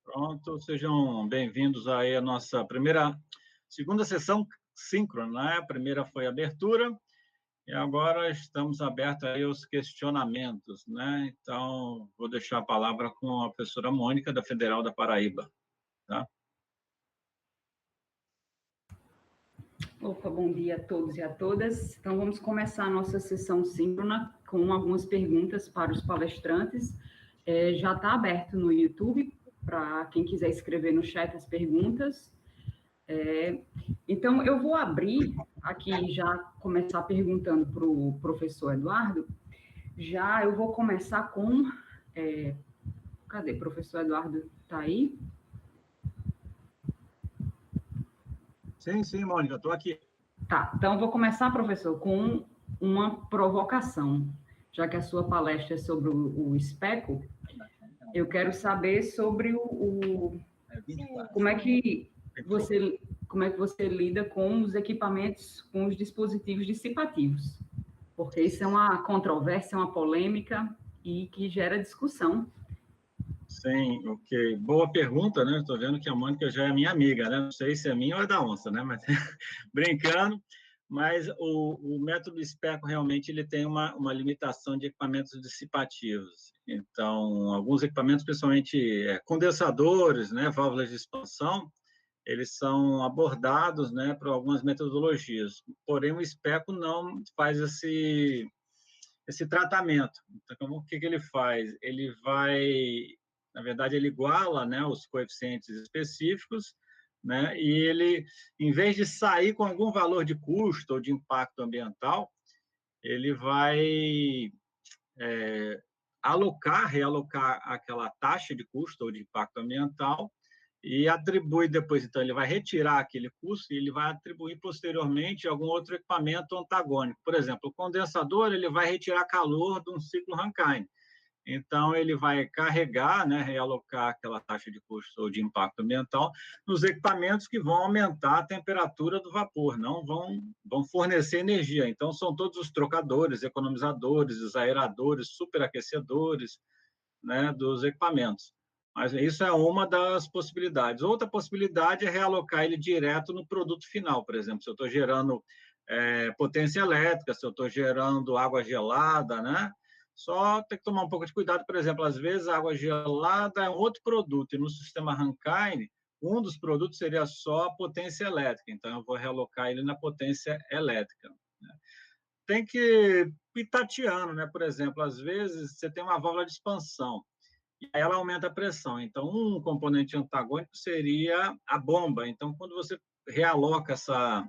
Pronto, sejam bem-vindos aí à nossa segunda sessão síncrona, né? A primeira foi a abertura, e agora estamos abertos aí aos questionamentos, né? Então, vou deixar a palavra com a professora Mônica, da Federal da Paraíba, tá? Opa, bom dia a todos e a todas. Então, vamos começar a nossa sessão síncrona com algumas perguntas para os palestrantes. Já está aberto no YouTube, para quem quiser escrever no chat as perguntas. Então, eu vou abrir aqui, já começar perguntando para o professor Eduardo. Já eu vou começar com... cadê? O professor Eduardo está aí? Sim, Mônica, estou aqui. Tá, então eu vou começar, professor, com uma provocação. Já que a sua palestra é sobre o especo, eu quero saber sobre como é que você lida com os equipamentos, com os dispositivos dissipativos. Porque isso é uma controvérsia, uma polêmica e que gera discussão. Sim, ok. Boa pergunta, né? Estou vendo que a Mônica já é minha amiga, né? Não sei se é minha ou é da onça, né? Mas brincando. Mas o método SPECO realmente ele tem uma limitação de equipamentos dissipativos. Então, alguns equipamentos, principalmente condensadores, né, válvulas de expansão, eles são abordados, né, por algumas metodologias. Porém, o SPECO não faz esse tratamento. Então, o que ele faz? Ele vai, na verdade, ele iguala, né, os coeficientes específicos, né, e ele, em vez de sair com algum valor de custo ou de impacto ambiental, ele vai realocar aquela taxa de custo ou de impacto ambiental e atribui depois, então, ele vai retirar aquele custo e ele vai atribuir posteriormente algum outro equipamento antagônico. Por exemplo, o condensador, ele vai retirar calor de um ciclo Rankine. Então, ele vai carregar, né, realocar aquela taxa de custo ou de impacto ambiental nos equipamentos que vão aumentar a temperatura do vapor, não vão fornecer energia. Então, são todos os trocadores, economizadores, os aeradores, superaquecedores, né, dos equipamentos. Mas isso é uma das possibilidades. Outra possibilidade é realocar ele direto no produto final, por exemplo, se eu estou gerando potência elétrica, se eu estou gerando água gelada, né? Só tem que tomar um pouco de cuidado, por exemplo, às vezes a água gelada é um outro produto, e no sistema Rankine, um dos produtos seria só a potência elétrica, então eu vou realocar ele na potência elétrica, né? Tem que ir tateando, né? Por exemplo, às vezes você tem uma válvula de expansão, e aí ela aumenta a pressão. Então, um componente antagônico seria a bomba. Então, quando você realoca essa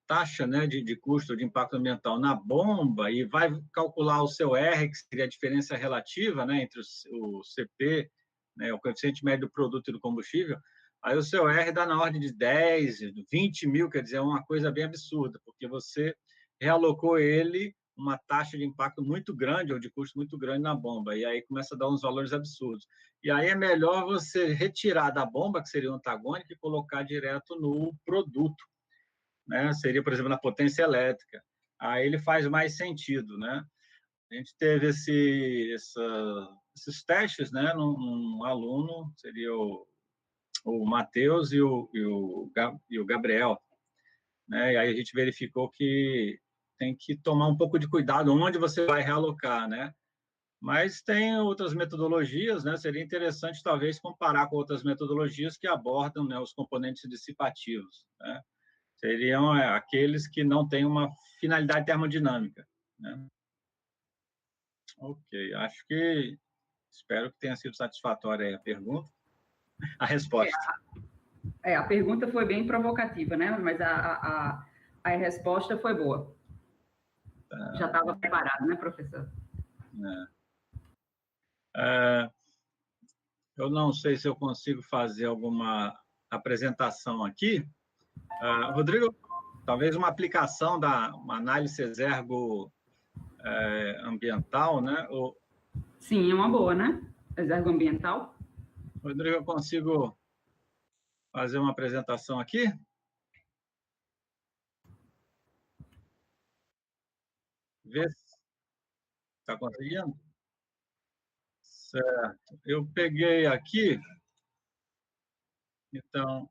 taxa, né, de custo de impacto ambiental na bomba e vai calcular o seu R, que seria a diferença relativa, né, entre o CP, né, o coeficiente médio do produto e do combustível, aí o seu R dá na ordem de 10, 20 mil, quer dizer, é uma coisa bem absurda, porque você realocou ele uma taxa de impacto muito grande, ou de custo muito grande na bomba, e aí começa a dar uns valores absurdos. E aí é melhor você retirar da bomba, que seria o antagônico, e colocar direto no produto, né? Seria, por exemplo, na potência elétrica. Aí ele faz mais sentido, né? A gente teve esses testes, né, num aluno, seria o Matheus e o Gabriel, né? E aí a gente verificou que tem que tomar um pouco de cuidado onde você vai realocar, né? Mas tem outras metodologias, né? Seria interessante, talvez, comparar com outras metodologias que abordam, né, os componentes dissipativos, né? Seriam aqueles que não têm uma finalidade termodinâmica, né? Ok, espero que tenha sido satisfatória a pergunta, a resposta. A pergunta foi bem provocativa, né? Mas a resposta foi boa. Já estava preparado, né, professor? Eu não sei se eu consigo fazer alguma apresentação aqui. Rodrigo, talvez uma aplicação uma análise exergo ambiental, né? Sim, é uma boa, né? Exergo ambiental. Rodrigo, eu consigo fazer uma apresentação aqui? Vê se está conseguindo? Certo. Eu peguei aqui, então,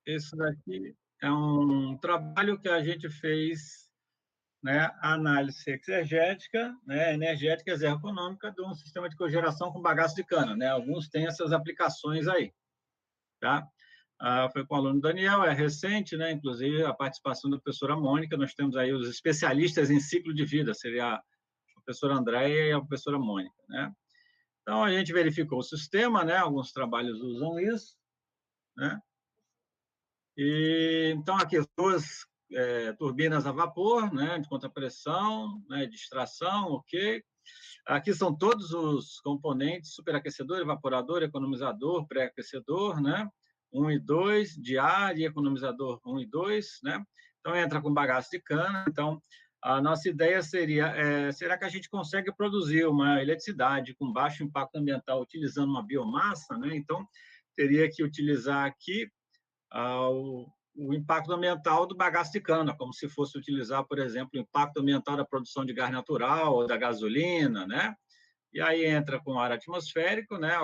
esse daqui é um trabalho que a gente fez, né, análise exegética, né, energética e exergo-econômica de um sistema de cogeração com bagaço de cana, né? Alguns têm essas aplicações aí, tá? Foi com o aluno Daniel, é recente, né? Inclusive a participação da professora Mônica, nós temos aí os especialistas em ciclo de vida, seria a professora Andréia e a professora Mônica, né? Então, a gente verificou o sistema, né? Alguns trabalhos usam isso, né? E, então, aqui as duas turbinas a vapor, né? De contrapressão, né? De extração, ok. Aqui são todos os componentes, superaquecedor, evaporador, economizador, pré-aquecedor, né? 1 e 2, de ar e economizador 1 e 2, né? Então, entra com bagaço de cana. Então, a nossa ideia seria, será que a gente consegue produzir uma eletricidade com baixo impacto ambiental utilizando uma biomassa, né? Então, teria que utilizar aqui o impacto ambiental do bagaço de cana, como se fosse utilizar, por exemplo, o impacto ambiental da produção de gás natural ou da gasolina, né? E aí entra com ar atmosférico, né?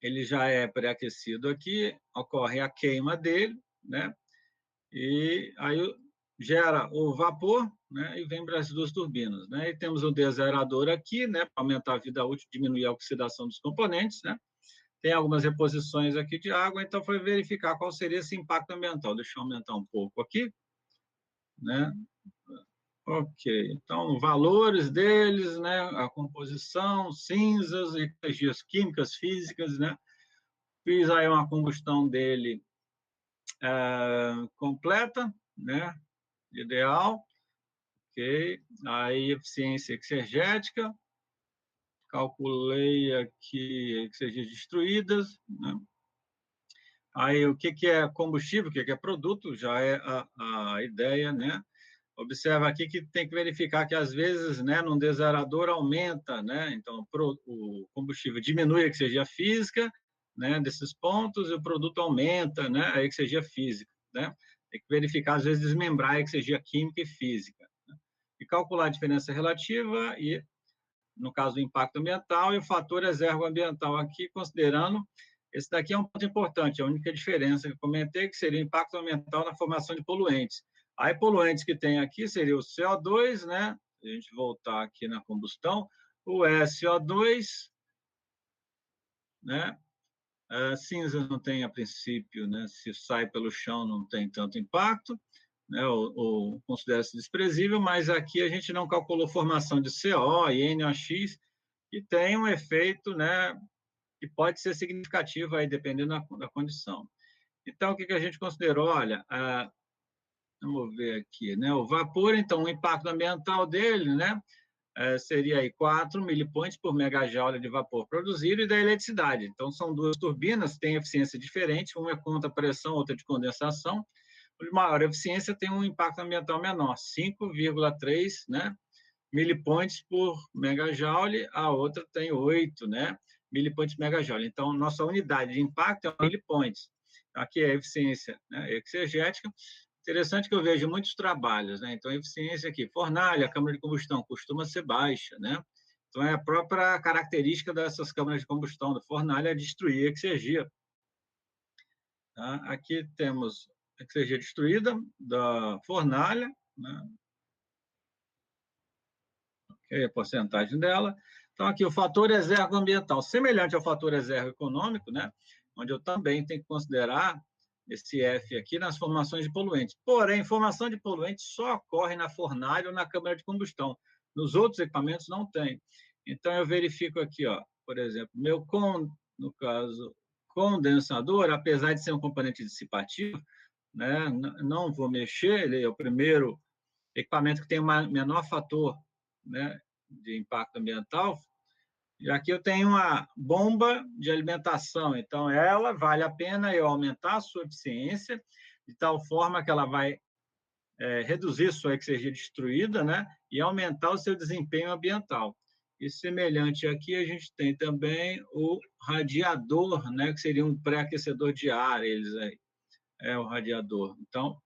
Ele já é pré-aquecido aqui, ocorre a queima dele, né? E aí gera o vapor, né? E vem para as duas turbinas, né? E temos o desaerador aqui, né? Para aumentar a vida útil, diminuir a oxidação dos componentes, né? Tem algumas reposições aqui de água, então foi verificar qual seria esse impacto ambiental. Deixa eu aumentar um pouco aqui, né? Ok, então, valores deles, né? A composição, cinzas, energias químicas, físicas, né? Fiz aí uma combustão dele completa, né? Ideal, ok. Aí, eficiência exergética, calculei aqui energias destruídas, né? Aí, o que é combustível, o que é produto, já é a ideia, né? Observa aqui que tem que verificar que, às vezes, né, num desaerador aumenta, né? Então, o combustível diminui a exergia física, né, desses pontos, e o produto aumenta, né, a exergia física, né? Tem que verificar, às vezes, desmembrar a exergia química e física, né? E calcular a diferença relativa e, no caso do impacto ambiental, e o fator exergo-ambiental aqui, considerando, esse daqui é um ponto importante, a única diferença que eu comentei, que seria o impacto ambiental na formação de poluentes. Aí, poluentes que tem aqui seria o CO2, né? Se a gente voltar aqui na combustão, o SO2, né? Cinza não tem, a princípio, né? Se sai pelo chão, não tem tanto impacto, né? Ou considera-se desprezível, mas aqui a gente não calculou formação de CO e NOx, que tem um efeito, né? Que pode ser significativo aí, dependendo da condição. Então, o que a gente considerou? Olha, vamos ver aqui, né? O vapor, então, o impacto ambiental dele, né? Seria aí 4 milipoints por megajoule de vapor produzido e da eletricidade. Então, são duas turbinas, têm eficiência diferente, uma é contra pressão, outra de condensação. O de maior eficiência tem um impacto ambiental menor, 5,3, né? Milipoints por megajoule, a outra tem 8, né? Milipoints por megajoule. Então, nossa unidade de impacto é milipoints. Aqui é a eficiência, né, exegética. Interessante que eu vejo muitos trabalhos, né? Então, a eficiência aqui, fornalha, a câmara de combustão costuma ser baixa, né? Então, é a própria característica dessas câmaras de combustão, da fornalha, é destruir a exergia. Tá? Aqui temos a exergia destruída da fornalha, né? Okay, a porcentagem dela. Então, aqui o fator exergo-ambiental, semelhante ao fator exergo-econômico, né? Onde eu também tenho que considerar esse F aqui nas formações de poluentes. Porém, formação de poluentes só ocorre na fornalha ou na câmara de combustão. Nos outros equipamentos não tem. Então, eu verifico aqui, ó, por exemplo, no caso, condensador, apesar de ser um componente dissipativo, né, não vou mexer, ele é o primeiro equipamento que tem o menor fator, né, de impacto ambiental. E aqui eu tenho uma bomba de alimentação, então ela vale a pena eu aumentar a sua eficiência, de tal forma que ela vai reduzir sua exergia destruída, né, e aumentar o seu desempenho ambiental. E semelhante aqui, a gente tem também o radiador, né, que seria um pré-aquecedor de ar, eles aí, é o radiador. Então,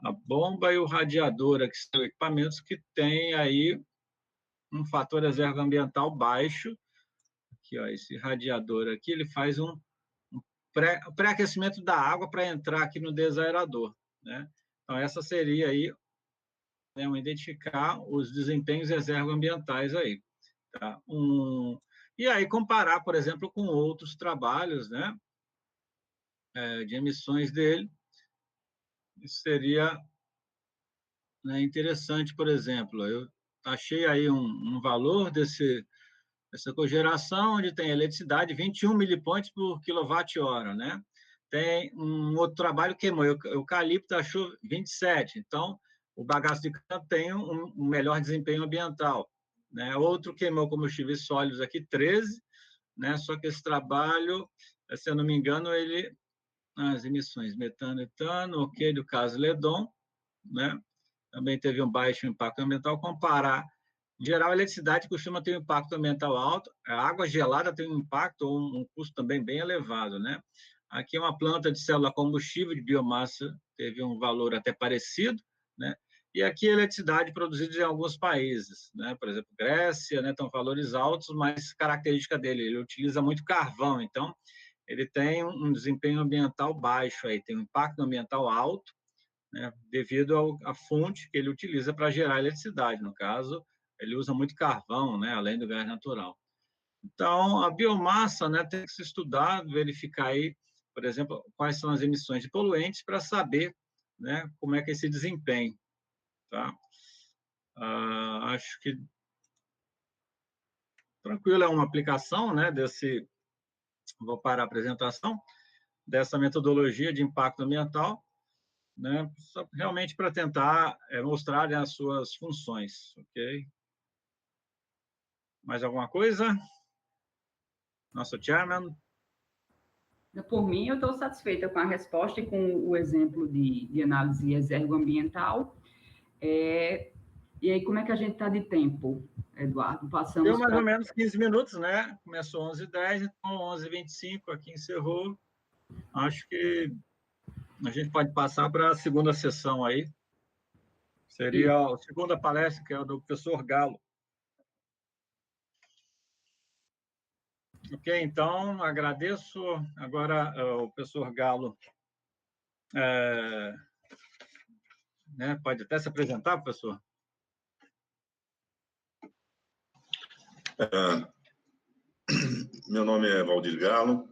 a bomba e o radiador, que são equipamentos que têm aí um fator exergoambiental baixo. Aqui, ó, esse radiador aqui, ele faz um pré-aquecimento da água para entrar aqui no desaerador, né? Então, essa seria aí, né, identificar os desempenhos exergoambientais aí, tá? E aí comparar, por exemplo, com outros trabalhos, né, de emissões dele. Isso seria, né, interessante, por exemplo, eu achei aí um valor dessa cogeração, onde tem eletricidade 21 milipontos por quilowatt-hora, né? Tem um outro trabalho que queimou, eucalipto achou 27, então o bagaço de cana tem um melhor desempenho ambiental, né? Outro queimou combustíveis sólidos aqui, 13, né? Só que esse trabalho, se eu não me engano, as emissões metano, etano, ok, do caso Ledon, né? Também teve um baixo impacto ambiental. Comparar, em geral, a eletricidade costuma ter um impacto ambiental alto, a água gelada tem um impacto ou um custo também bem elevado, né? Aqui uma planta de célula combustível de biomassa teve um valor até parecido, né? E aqui a eletricidade produzida em alguns países, né? Por exemplo, Grécia, né? Estão valores altos, mas característica dele, ele utiliza muito carvão, então ele tem um desempenho ambiental baixo aí, tem um impacto ambiental alto, né, devido à fonte que ele utiliza para gerar eletricidade. No caso, ele usa muito carvão, né, além do gás natural. Então, a biomassa, né, tem que se estudar, verificar aí, por exemplo, quais são as emissões de poluentes para saber, né, como é que é esse desempenho. Tá? Acho que tranquilo, é uma aplicação, né, vou parar a apresentação, dessa metodologia de impacto ambiental, né, realmente para tentar mostrar, né, as suas funções, ok? Mais alguma coisa? Nosso chairman? Por mim, eu estou satisfeita com a resposta e com o exemplo de análise exergoambiental. E aí, como é que a gente está de tempo, Eduardo? Passamos Deu mais ou menos 15 minutos, né? Começou 11h10, então 11h25 aqui encerrou. Acho que a gente pode passar para a segunda sessão aí. Seria a segunda palestra, que é a do professor Galo. Ok, então, agradeço. Agora, o professor Galo né, pode até se apresentar, professor? Meu nome é Valdir Galo,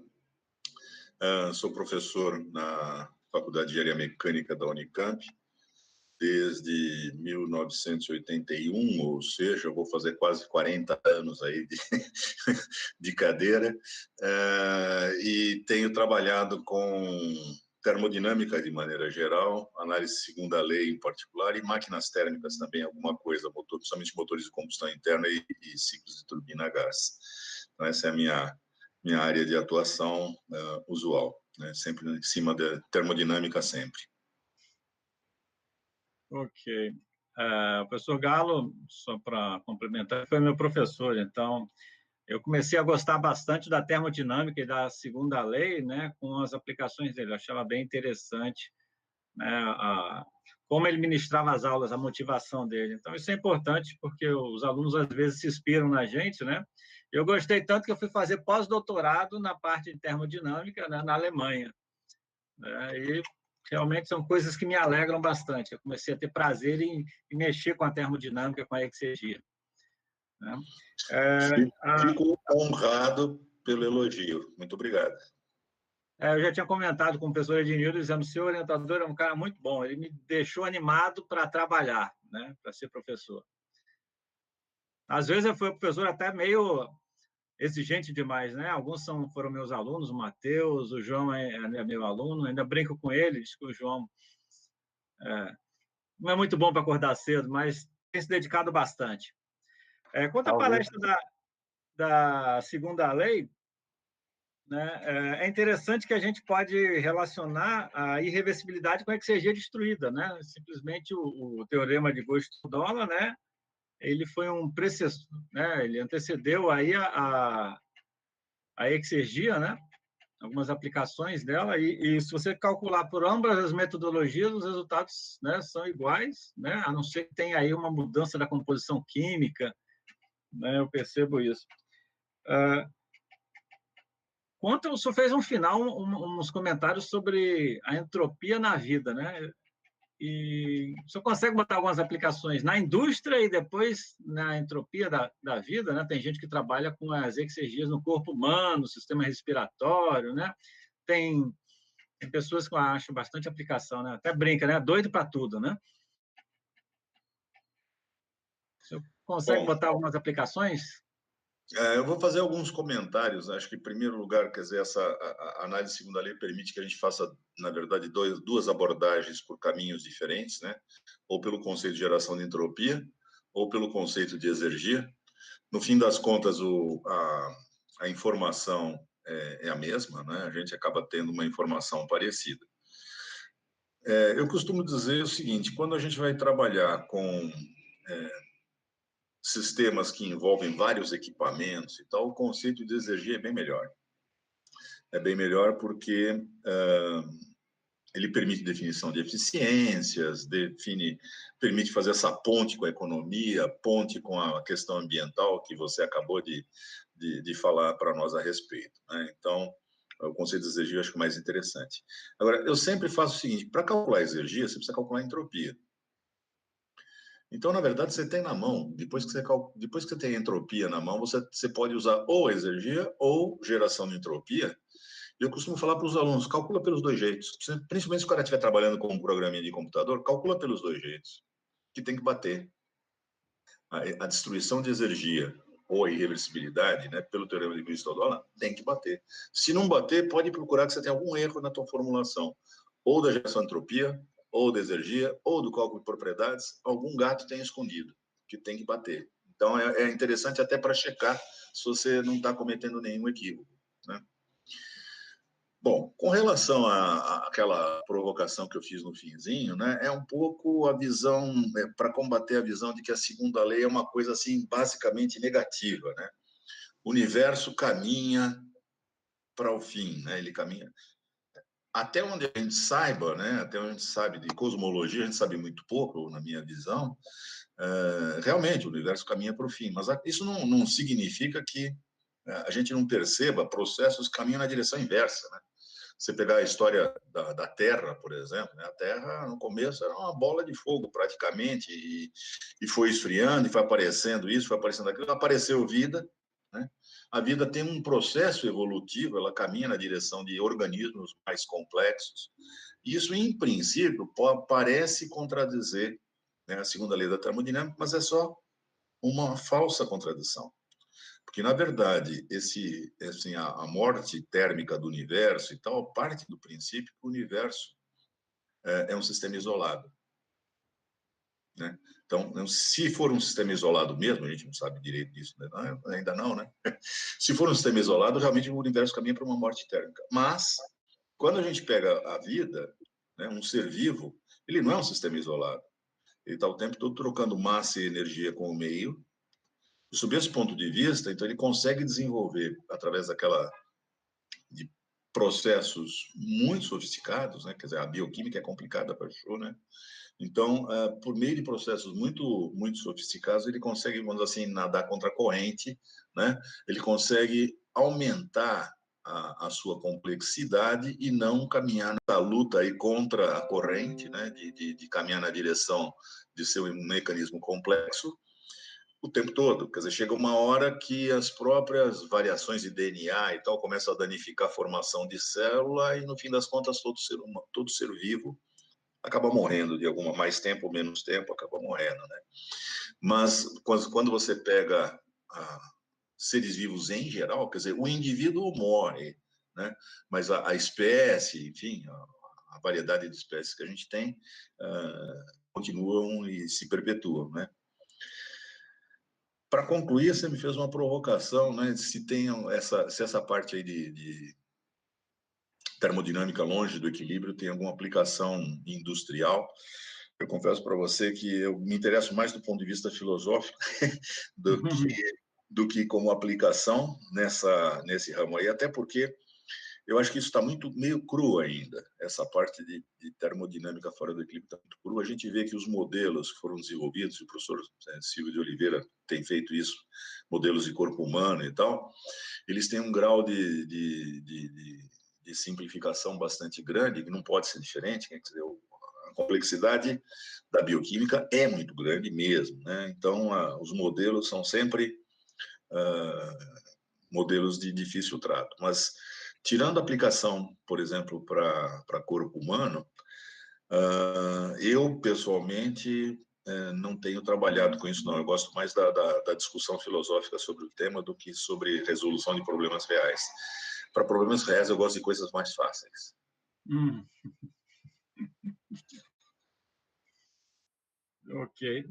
sou professor na Faculdade de Engenharia Mecânica da Unicamp desde 1981, ou seja, eu vou fazer quase 40 anos aí de cadeira, e tenho trabalhado com termodinâmica de maneira geral, análise de segunda lei em particular, e máquinas térmicas também, alguma coisa, principalmente motores de combustão interna e ciclos de turbina a gás. Então, essa é a minha área de atuação usual, né? Sempre em cima da termodinâmica, sempre. Ok. O professor Galo, só para complementar, foi meu professor, então eu comecei a gostar bastante da termodinâmica e da segunda lei, né, com as aplicações dele. Eu achava bem interessante, né, como ele ministrava as aulas, a motivação dele. Então, isso é importante, porque os alunos, às vezes, se inspiram na gente, né? Eu gostei tanto que eu fui fazer pós-doutorado na parte de termodinâmica, né, na Alemanha, né? E realmente são coisas que me alegram bastante. Eu comecei a ter prazer em mexer com a termodinâmica, com a exergia. Né? Fico honrado pelo elogio. Muito obrigado. Eu já tinha comentado com o professor Ednildo, dizendo que o seu orientador é um cara muito bom. Ele me deixou animado para trabalhar, né, para ser professor. Às vezes eu fui professor até meio exigente demais, né? Alguns foram meus alunos, o Matheus, o João é meu aluno, ainda brinco com ele, diz que o João não é muito bom para acordar cedo, mas tem se dedicado bastante. Quanto à palestra da segunda lei, né, é interessante que a gente pode relacionar a irreversibilidade com a exergia destruída, né? Simplesmente o teorema de Gosto-Dalla, né? Ele foi um precessor, né? Ele antecedeu aí a exergia, né? Algumas aplicações dela, e se você calcular por ambas as metodologias, os resultados, né, são iguais, né? A não ser que tenha aí uma mudança da composição química, né? Eu percebo isso. O senhor fez um final, uns comentários sobre a entropia na vida, né? E o senhor consegue botar algumas aplicações na indústria e depois na entropia da vida, né? Tem gente que trabalha com as exergias no corpo humano, sistema respiratório, né? Tem pessoas que eu acho bastante aplicação, né? Até brinca, né? Doido para tudo, né? O senhor consegue botar algumas aplicações? Eu vou fazer alguns comentários. Acho que, em primeiro lugar, quer dizer, a análise segunda lei permite que a gente faça, na verdade, duas abordagens por caminhos diferentes, né? Ou pelo conceito de geração de entropia, ou pelo conceito de exergia. No fim das contas, a informação é a mesma, né? A gente acaba tendo uma informação parecida. Eu costumo dizer o seguinte: quando a gente vai trabalhar com sistemas que envolvem vários equipamentos e tal, o conceito de exergia é bem melhor. É bem melhor porque ele permite definição de eficiências, permite fazer essa ponte com a economia, ponte com a questão ambiental que você acabou de falar para nós a respeito, né? Então, o conceito de exergia eu acho que é mais interessante. Agora, eu sempre faço o seguinte: para calcular exergia, você precisa calcular entropia. Então, na verdade, você tem na mão, depois que você tem entropia na mão, você pode usar ou exergia ou geração de entropia. Eu costumo falar para os alunos: calcula pelos dois jeitos. Principalmente se o cara estiver trabalhando com um programinha de computador, calcula pelos dois jeitos, que tem que bater. A destruição de exergia ou a irreversibilidade, né, pelo teorema de Bristol-Dolan, tem que bater. Se não bater, pode procurar que você tem algum erro na tua formulação, ou da geração de entropia, ou da exergia, ou do cálculo de propriedades. Algum gato tem escondido, que tem que bater. Então, é interessante até para checar se você não está cometendo nenhum equívoco, né? Bom, com relação àquela provocação que eu fiz no finzinho, né, é um pouco a visão, para combater a visão de que a segunda lei é uma coisa, assim, basicamente negativa, né? O universo caminha para o fim, né? Ele caminha... Até onde a gente saiba, né, até onde a gente sabe de cosmologia, a gente sabe muito pouco, na minha visão, realmente o universo caminha para o fim, mas isso não significa que a gente não perceba processos que caminham na direção inversa, né? Você pegar a história da Terra, por exemplo, né? A Terra, no começo, era uma bola de fogo, praticamente, e foi esfriando, e foi aparecendo isso, foi aparecendo aquilo, apareceu vida, né? A vida tem um processo evolutivo, ela caminha na direção de organismos mais complexos. Isso, em princípio, parece contradizer, né, a segunda lei da termodinâmica, mas é só uma falsa contradição. Porque, na verdade, assim, a morte térmica do universo e tal parte do princípio que o universo é um sistema isolado, né? Então, se for um sistema isolado mesmo, a gente não sabe direito disso, né? Ainda não, né? Se for um sistema isolado, realmente o universo caminha para uma morte térmica. Mas, quando a gente pega a vida, né, um ser vivo, ele não é um sistema isolado. Ele está o tempo todo trocando massa e energia com o meio. E, sob esse ponto de vista, então, ele consegue desenvolver, através de processos muito sofisticados, né? Quer dizer, a bioquímica é complicada para show, né? Então, por meio de processos muito, muito sofisticados, ele consegue, vamos dizer assim, nadar contra a corrente, né? Ele consegue aumentar a sua complexidade e não caminhar na luta aí contra a corrente, né? De caminhar na direção de ser um mecanismo complexo o tempo todo. Quer dizer, chega uma hora que as próprias variações de DNA e tal começam a danificar a formação de célula e, no fim das contas, todo ser vivo acaba morrendo de mais tempo ou menos tempo, acaba morrendo, né? Mas quando você pega seres vivos em geral, quer dizer, o indivíduo morre, né? Mas a espécie, enfim, a variedade de espécies que a gente tem continuam e se perpetuam, né? Para concluir, você me fez uma provocação, né? Se essa parte aí de termodinâmica longe do equilíbrio tem alguma aplicação industrial. Eu confesso para você que eu me interesso mais do ponto de vista filosófico do que como aplicação nesse ramo aí, até porque Eu acho que isso está meio cru ainda. Essa parte de termodinâmica fora do equilíbrio está muito cru. A gente vê que os modelos que foram desenvolvidos, e o professor Silvio de Oliveira tem feito isso, modelos de corpo humano e tal, eles têm um grau de simplificação bastante grande, que não pode ser diferente. Quer dizer, a complexidade da bioquímica é muito grande mesmo, né? Então, os modelos são sempre modelos de difícil trato. Mas, tirando a aplicação, por exemplo, para corpo humano, eu, pessoalmente, não tenho trabalhado com isso, não. Eu gosto mais da discussão filosófica sobre o tema do que sobre resolução de problemas reais. Para problemas reais, eu gosto de coisas mais fáceis. Ok.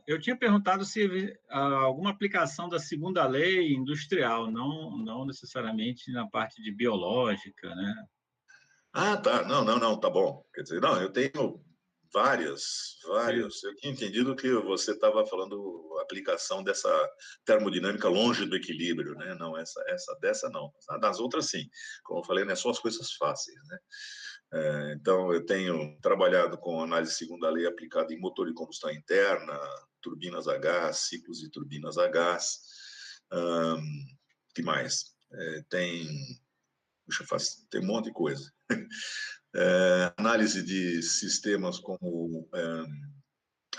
Eu tinha perguntado se alguma aplicação da segunda lei industrial, não necessariamente na parte de biológica, né? Ah, tá. Não, tá bom. Quer dizer, não, eu tenho vários. Eu tinha entendido que você estava falando aplicação dessa termodinâmica longe do equilíbrio, né? Não, dessa não. Das outras, sim. Como eu falei, não é só as coisas fáceis, né? Então, eu tenho trabalhado com análise segunda lei aplicada em motor de combustão interna, turbinas a gás, ciclos de turbinas a gás. Que mais? Tem um monte de coisa. Análise de sistemas como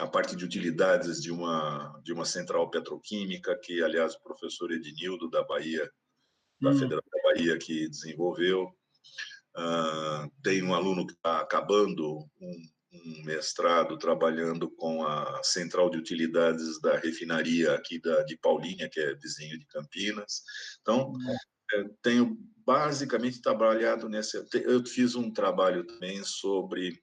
a parte de utilidades de uma central petroquímica, que, aliás, o professor Ednildo, da Bahia, da Federal da Bahia, que desenvolveu. Tem um aluno que está acabando um mestrado trabalhando com a central de utilidades da refinaria aqui de Paulínia, que é vizinho de Campinas. Então, tenho basicamente trabalhado nessa... Eu fiz um trabalho também sobre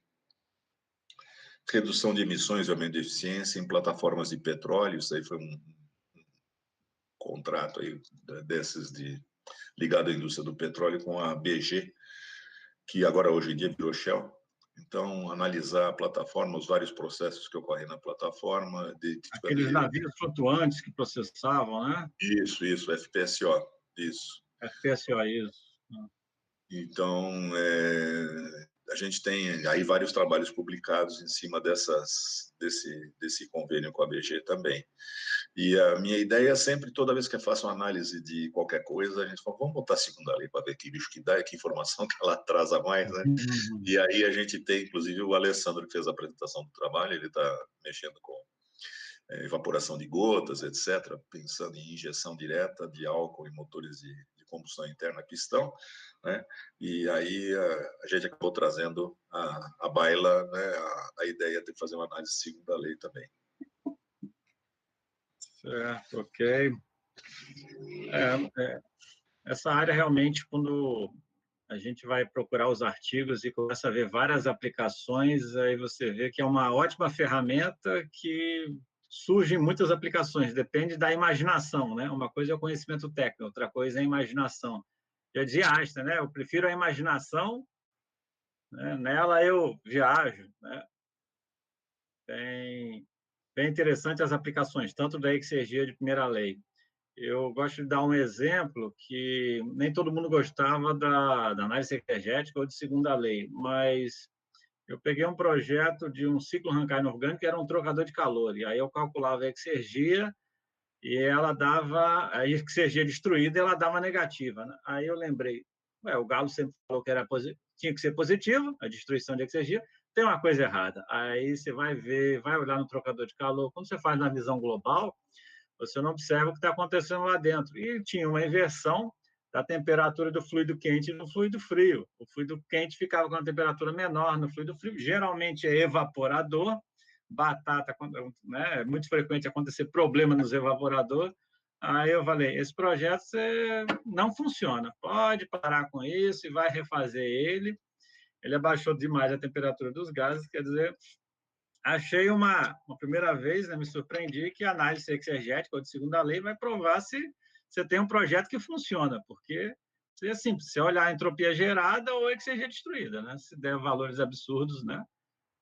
redução de emissões e aumento de eficiência em plataformas de petróleo. Isso aí foi um contrato aí desses ligado à indústria do petróleo com a BG, que agora hoje em dia virou Shell. Então, analisar a plataforma, os vários processos que ocorrem na plataforma. Aqueles navios flutuantes que processavam, né? Isso, FPSO, isso. FPSO, isso. Então, a gente tem aí vários trabalhos publicados em cima desse convênio com a BG também. E a minha ideia é sempre, toda vez que eu faço uma análise de qualquer coisa, a gente fala, vamos botar a segunda lei para ver que bicho que dá e que informação que ela traz a mais, né? E aí a gente tem, inclusive, o Alessandro, que fez a apresentação do trabalho, ele está mexendo com evaporação de gotas, etc., pensando em injeção direta de álcool em motores de combustão interna a pistão, né? E aí a gente acabou trazendo à baila, né, a ideia de fazer uma análise de segunda lei também. Certo, ok. Essa área realmente, quando a gente vai procurar os artigos e começa a ver várias aplicações, aí você vê que é uma ótima ferramenta que surgem muitas aplicações, depende da imaginação, né? Uma coisa é o conhecimento técnico, outra coisa é a imaginação. Já dizia Einstein, né? Eu prefiro a imaginação, né? Nela eu viajo, né? Tem bem interessante as aplicações, tanto da exergia de primeira lei. Eu gosto de dar um exemplo que nem todo mundo gostava da análise energética ou de segunda lei, mas eu peguei um projeto de um ciclo Rankine orgânico que era um trocador de calor, e aí eu calculava a exergia e ela dava, a exergia destruída ela dava negativa, né? Aí eu lembrei, o Galo sempre falou que tinha que ser positivo, a destruição de exergia, tem uma coisa errada. Aí você vai ver, vai olhar no trocador de calor, quando você faz na visão global, você não observa o que está acontecendo lá dentro. E tinha uma inversão da temperatura do fluido quente e do fluido frio. O fluido quente ficava com uma temperatura menor no fluido frio, geralmente é evaporador, batata, né? É muito frequente acontecer problema nos evaporadores. Aí eu falei, esse projeto não funciona, pode parar com isso e vai refazer ele. Ele abaixou demais a temperatura dos gases, quer dizer, achei uma primeira vez, né, me surpreendi que a análise exegética ou de segunda lei vai provar se você tem um projeto que funciona, porque é simples, se olhar a entropia gerada ou exergia destruída, né? Se der valores absurdos, né?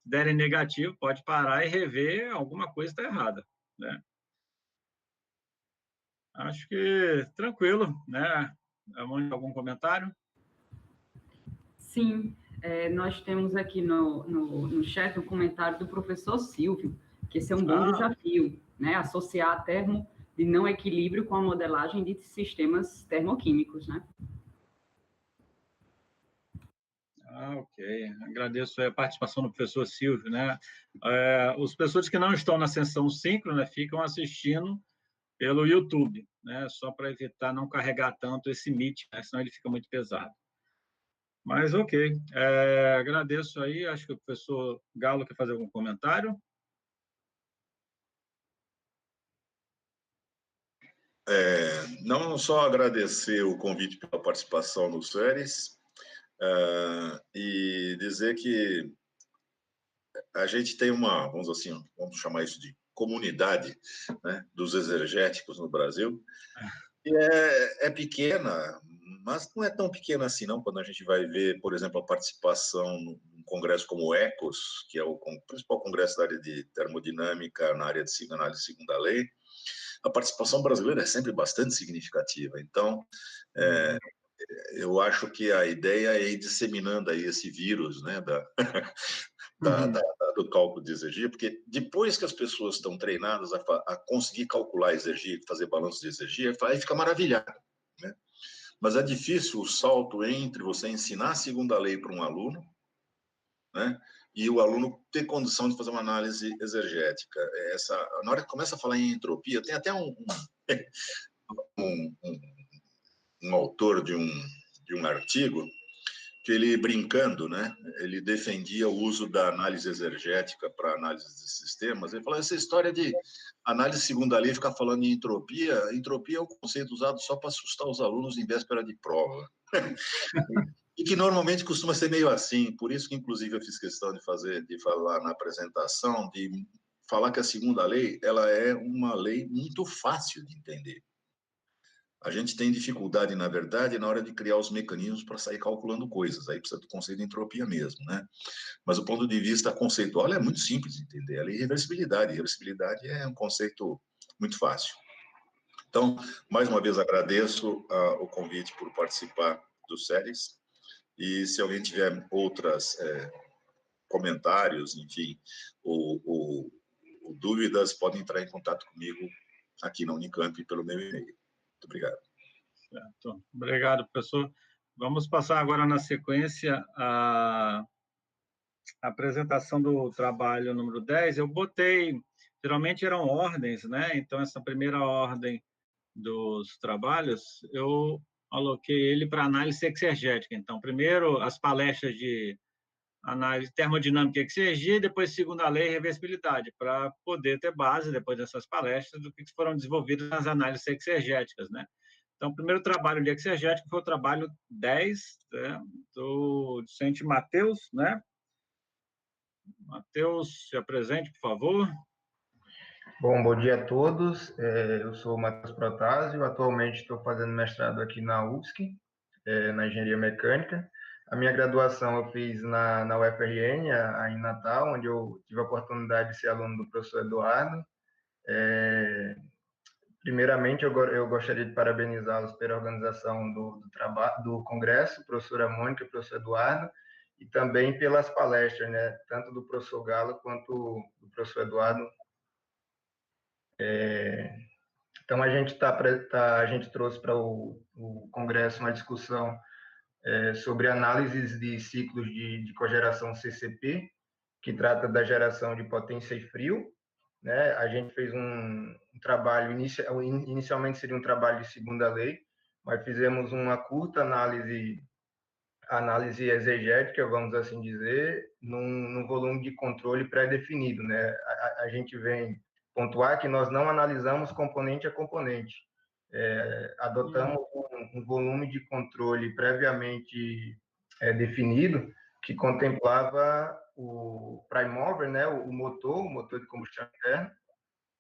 Se derem negativo, pode parar e rever, alguma coisa está errada, né? Acho que tranquilo, né? Algum comentário? Sim, nós temos aqui no chat um comentário do professor Silvio, que esse é um bom desafio, né? Associar a termo de não equilíbrio com a modelagem de sistemas termoquímicos, né? Ok. Agradeço a participação do professor Silvio, né? Os professores que não estão na sessão síncrona ficam assistindo pelo YouTube, né? Só para evitar não carregar tanto esse Meet, né? Senão ele fica muito pesado. Mas, ok. Agradeço aí. Acho que o professor Galo quer fazer algum comentário. Não só agradecer o convite pela participação no SERES, e dizer que a gente tem vamos assim, vamos chamar isso de comunidade, né, dos exegéticos no Brasil, e é pequena, mas não é tão pequena assim não, quando a gente vai ver, por exemplo, a participação num congresso como o ECOS, que é o principal congresso da área de termodinâmica, na área de análise de segunda lei. A participação brasileira é sempre bastante significativa. Então, eu acho que a ideia é ir disseminando aí esse vírus, né, do cálculo de exergia, porque depois que as pessoas estão treinadas a conseguir calcular exergia, fazer balanço de exergia, aí fica maravilhado, né? Mas é difícil o salto entre você ensinar a segunda lei para um aluno, né, e o aluno ter condição de fazer uma análise exergética. Na hora que começa a falar em entropia, tem até um autor de um artigo que ele, brincando, né, ele defendia o uso da análise exergética para análise de sistemas. Ele falou, essa história de análise segunda lei, ficar falando em entropia é um conceito usado só para assustar os alunos em véspera de prova. E que normalmente costuma ser meio assim, por isso que, inclusive, eu fiz questão de falar na apresentação, de falar que a segunda lei, ela é uma lei muito fácil de entender. A gente tem dificuldade, na verdade, na hora de criar os mecanismos para sair calculando coisas, aí precisa do conceito de entropia mesmo, né? Mas o ponto de vista conceitual é muito simples de entender, ela é reversibilidade. Reversibilidade é um conceito muito fácil. Então, mais uma vez, agradeço o convite por participar do SERES. E se alguém tiver outros comentários, enfim, ou dúvidas, podem entrar em contato comigo aqui na Unicamp pelo meu e-mail. Muito obrigado. Certo. Obrigado, professor. Vamos passar agora na sequência a apresentação do trabalho número 10. Eu botei, geralmente eram ordens, né? Então, essa primeira ordem dos trabalhos, eu aloquei ele para análise exegética. Então, primeiro, as palestras de análise termodinâmica e exergia, e depois segunda lei e reversibilidade, para poder ter base, depois dessas palestras, do que foram desenvolvidas nas análises exegéticas, né? Então, o primeiro trabalho de exegética foi o trabalho 10, né, do docente Matheus, né? Matheus, se apresente, por favor. Bom dia a todos. Eu sou o Matheus Protásio, atualmente estou fazendo mestrado aqui na UFSC, na Engenharia Mecânica. A minha graduação eu fiz na UFRN, aí em Natal, onde eu tive a oportunidade de ser aluno do professor Eduardo. Primeiramente, eu gostaria de parabenizá-los pela organização do congresso, professora Mônica e professor Eduardo, e também pelas palestras, né, tanto do professor Galo quanto do professor Eduardo. Então, a gente trouxe para o congresso uma discussão sobre análises de ciclos de cogeração CCP, que trata da geração de potência e frio, né? A gente fez um trabalho, inicialmente seria um trabalho de segunda lei, mas fizemos uma curta análise exegética, vamos assim dizer, num volume de controle pré-definido, né? A gente vem pontuar que nós não analisamos componente a componente. Adotamos um volume de controle previamente definido, que contemplava o prime mover, né, o motor de combustão interna,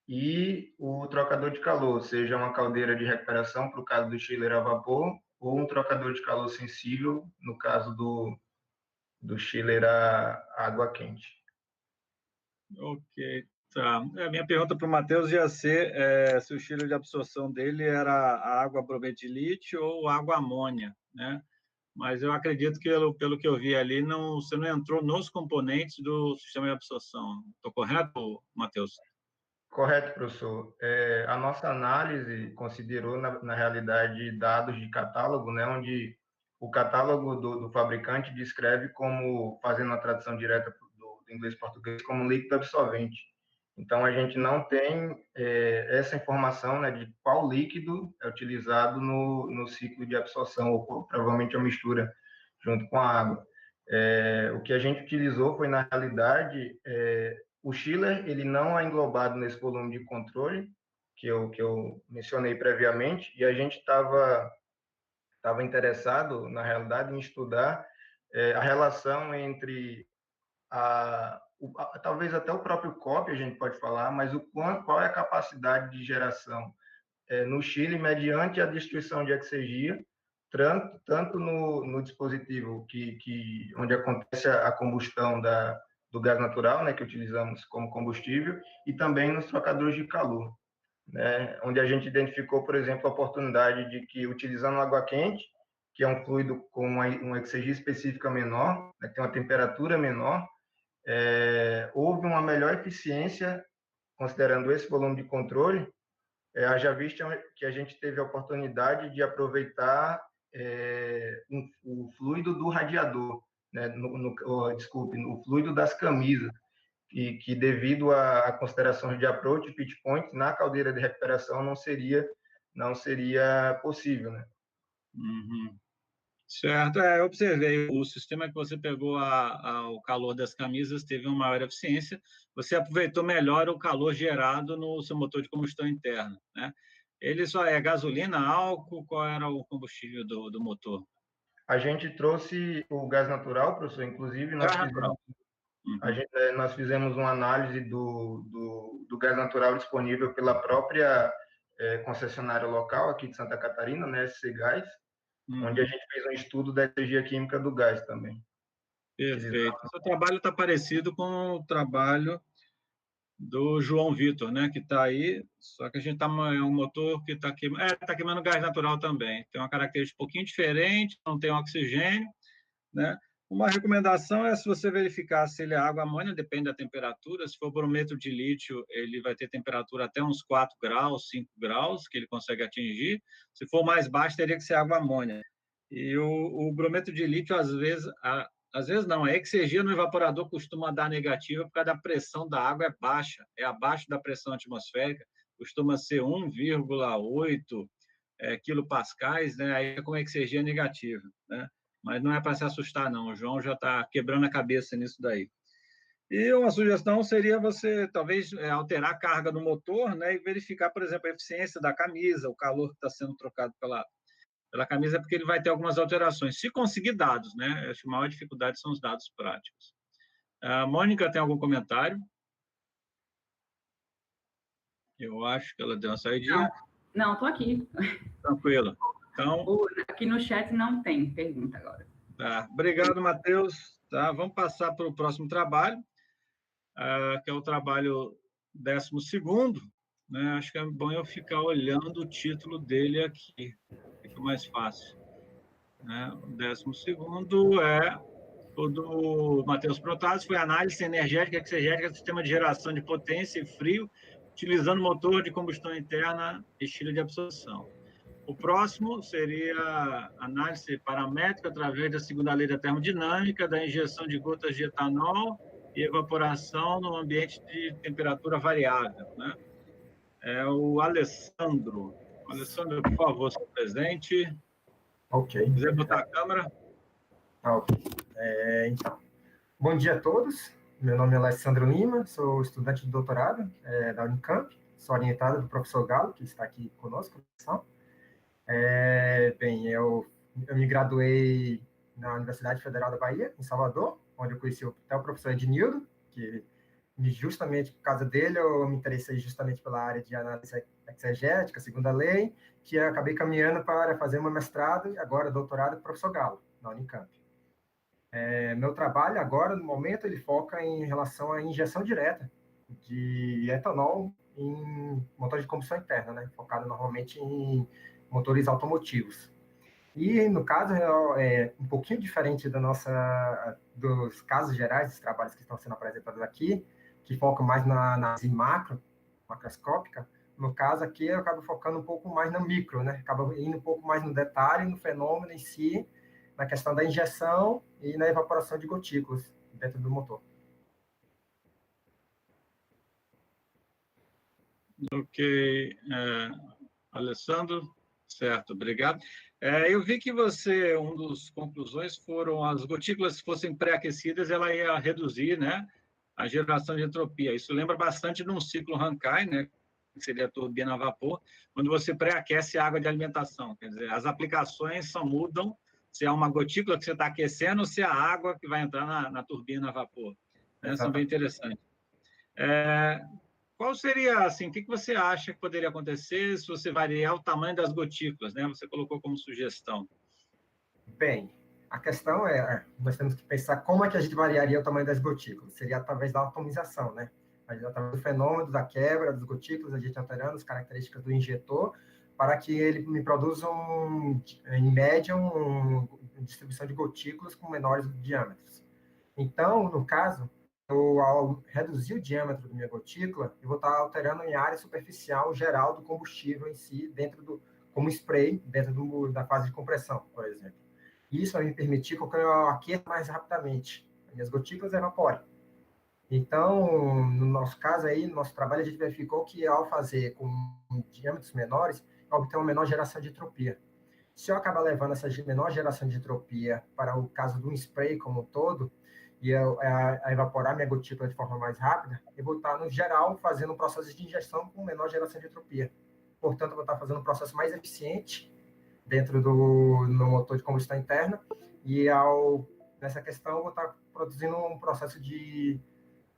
e o trocador de calor, seja uma caldeira de recuperação, para o caso do chiller a vapor, ou um trocador de calor sensível, no caso do chiller a água quente. Ok, tá. A minha pergunta para o Matheus ia ser se o chiller de absorção dele era a água brometilite ou água amônia, né? mas eu acredito que, pelo que eu vi ali, você não entrou nos componentes do sistema de absorção. Estou correto, Matheus? Correto, professor. A nossa análise considerou, na realidade, dados de catálogo, né, onde o catálogo do fabricante descreve como, fazendo a tradução direta do inglês para português, como líquido absorvente. Então, a gente não tem essa informação, né, de qual líquido é utilizado no ciclo de absorção, ou provavelmente a mistura junto com a água. O que a gente utilizou foi, na realidade, o chiller, ele não é englobado nesse volume de controle que eu mencionei previamente, e a gente estava interessado, na realidade, em estudar a relação entre talvez até o próprio COP, a gente pode falar, mas qual é a capacidade de geração no Chile mediante a destruição de exergia, tanto no dispositivo onde acontece a combustão do gás natural, né, que utilizamos como combustível, e também nos trocadores de calor, né, onde a gente identificou, por exemplo, a oportunidade de que, utilizando água quente, que é um fluido com uma exergia específica menor, né, que tem uma temperatura menor, houve uma melhor eficiência, considerando esse volume de controle, haja vista que a gente teve a oportunidade de aproveitar o fluido do radiador, né, desculpe, o fluido das camisas, que devido a considerações de approach e pitch point, na caldeira de recuperação não seria possível, né? Uhum. Certo, eu observei, o sistema que você pegou o calor das camisas teve uma maior eficiência, você aproveitou melhor o calor gerado no seu motor de combustão interna, né? Ele só é gasolina, álcool, qual era o combustível do motor? A gente trouxe o gás natural, professor, inclusive nós fizemos uma análise do gás natural disponível pela própria concessionária local aqui de Santa Catarina, né, SC Gás, onde a gente fez um estudo da energia química do gás também. Perfeito. O seu trabalho está parecido com o trabalho do João Vitor, né, que está aí, só que a gente é um motor que está queimando gás natural também. Tem uma característica um pouquinho diferente, não tem oxigênio, né? Uma recomendação é, se você verificar se ele é água amônia, depende da temperatura. Se for brometo de lítio, ele vai ter temperatura até uns 4 graus, 5 graus, que ele consegue atingir. Se for mais baixo, teria que ser água amônia. E o brometo de lítio, às vezes não, a exergia no evaporador costuma dar negativa por causa da pressão da água é baixa, é abaixo da pressão atmosférica, costuma ser 1,8 quilopascais, né? Aí é com exergia negativa, né? Mas não é para se assustar, não. O João já está quebrando a cabeça nisso daí. E uma sugestão seria você, talvez, alterar a carga do motor, né, e verificar, por exemplo, a eficiência da camisa, o calor que está sendo trocado pela camisa, porque ele vai ter algumas alterações. Se conseguir dados, né? Acho que a maior dificuldade são os dados práticos. A Mônica tem algum comentário? Eu acho que ela deu uma saidinha. Não, estou aqui. Tranquilo. Então, aqui no chat não tem pergunta agora. Tá. Obrigado, Matheus. Tá, vamos passar para o próximo trabalho, que é o trabalho 12º. Né? Acho que é bom eu ficar olhando o título dele aqui, fica mais fácil. Né? O 12º é o do Matheus Protásio, foi análise energética e exegética do sistema de geração de potência e frio, utilizando motor de combustão interna e estilo de absorção. O próximo seria análise paramétrica através da segunda lei da termodinâmica, da injeção de gotas de etanol e evaporação no ambiente de temperatura variável. Né? É o Alessandro. Alessandro, por favor, se presente. Ok. Se quiser botar a câmera. Ok. Então, bom dia a todos. Meu nome é Alessandro Lima, sou estudante de doutorado da Unicamp, sou orientado do professor Galo, que está aqui conosco. Bem, eu me graduei na Universidade Federal da Bahia, em Salvador, onde eu conheci até o professor Ednildo, que justamente por causa dele eu me interessei justamente pela área de análise exegética, segunda lei, que eu acabei caminhando para fazer meu mestrado e agora doutorado com o professor Galo, na Unicamp. Meu trabalho agora, no momento, ele foca em relação à injeção direta de etanol em motor de combustão interna, né? Focado normalmente em motores automotivos. E, no caso, é um pouquinho diferente dos casos gerais, dos trabalhos que estão sendo apresentados aqui, que focam mais na análise macroscópica. No caso aqui, eu acabo focando um pouco mais no micro, né? Acabo indo um pouco mais no detalhe, no fenômeno em si, na questão da injeção e na evaporação de gotículas dentro do motor. Ok, Alessandro, certo, obrigado. Eu vi que uma das conclusões foram as gotículas, se fossem pré-aquecidas, ela ia reduzir, né, a geração de entropia. Isso lembra bastante de um ciclo Rankine, né, que seria a turbina a vapor, quando você pré-aquece a água de alimentação. Quer dizer, as aplicações só mudam se é uma gotícula que você está aquecendo ou se é a água que vai entrar na turbina a vapor. Né? São bem interessantes. Qual seria, assim, o que você acha que poderia acontecer se você variar o tamanho das gotículas, né? Você colocou como sugestão. Bem, a questão nós temos que pensar como é que a gente variaria o tamanho das gotículas. Seria através da atomização, né? Através do fenômeno da quebra das gotículas, a gente alterando as características do injetor para que ele me produza, em média, uma distribuição de gotículas com menores diâmetros. Então, no caso, ao reduzir o diâmetro da minha gotícula, eu vou estar alterando em área superficial geral do combustível em si, como spray, dentro da fase de compressão, por exemplo. Isso vai me permitir que eu aqueça mais rapidamente, as minhas gotículas evaporem. Então, no nosso caso aí, no nosso trabalho, a gente verificou que ao fazer com diâmetros menores, eu obter uma menor geração de entropia. Se eu acabar levando essa menor geração de entropia para o caso do spray como um todo, e eu evaporar minha gotícula de forma mais rápida, eu vou estar, no geral, fazendo um processo de ingestão com menor geração de entropia. Portanto, eu vou estar fazendo um processo mais eficiente dentro no motor de combustão interna, e nessa questão eu vou estar produzindo um processo de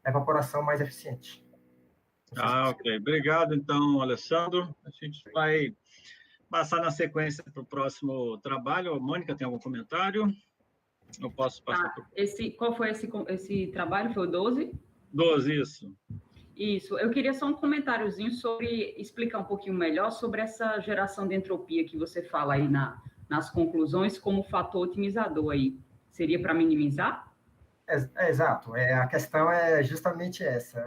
evaporação mais eficiente. Ok. Obrigado, então, Alessandro. A gente vai passar na sequência para o próximo trabalho. Mônica, tem algum comentário? Eu posso passar para o... Qual foi esse trabalho? Foi o 12? 12, isso. Isso. Eu queria só um comentáriozinho explicar um pouquinho melhor sobre essa geração de entropia que você fala aí nas conclusões como fator otimizador aí. Seria para minimizar? Exato. A questão é justamente essa,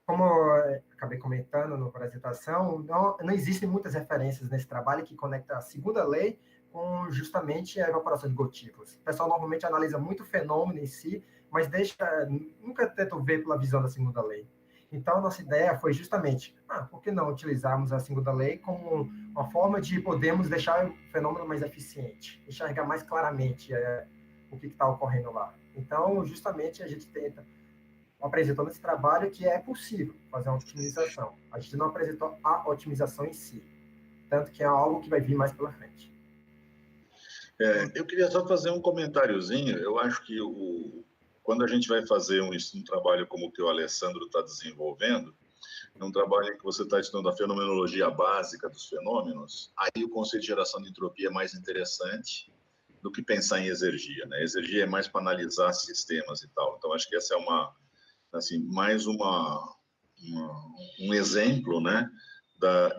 como eu acabei comentando na apresentação, não existem muitas referências nesse trabalho que conecta a segunda lei com justamente a evaporação de gotículas. O pessoal normalmente analisa muito o fenômeno em si, mas nunca tenta ver pela visão da segunda lei. Então, nossa ideia foi justamente, por que não utilizarmos a segunda lei como uma forma de podermos deixar o fenômeno mais eficiente, enxergar mais claramente o que está ocorrendo lá. Então, justamente, a gente apresentou nesse trabalho que é possível fazer uma otimização. A gente não apresentou a otimização em si, tanto que é algo que vai vir mais pela frente. Eu queria só fazer um comentáriozinho. Eu acho que quando a gente vai fazer um trabalho como o que o Alessandro está desenvolvendo, é um trabalho em que você está estudando a fenomenologia básica dos fenômenos, aí o conceito de geração de entropia é mais interessante do que pensar em exergia, né? Exergia é mais para analisar sistemas e tal. Então, acho que essa é mais um exemplo, né,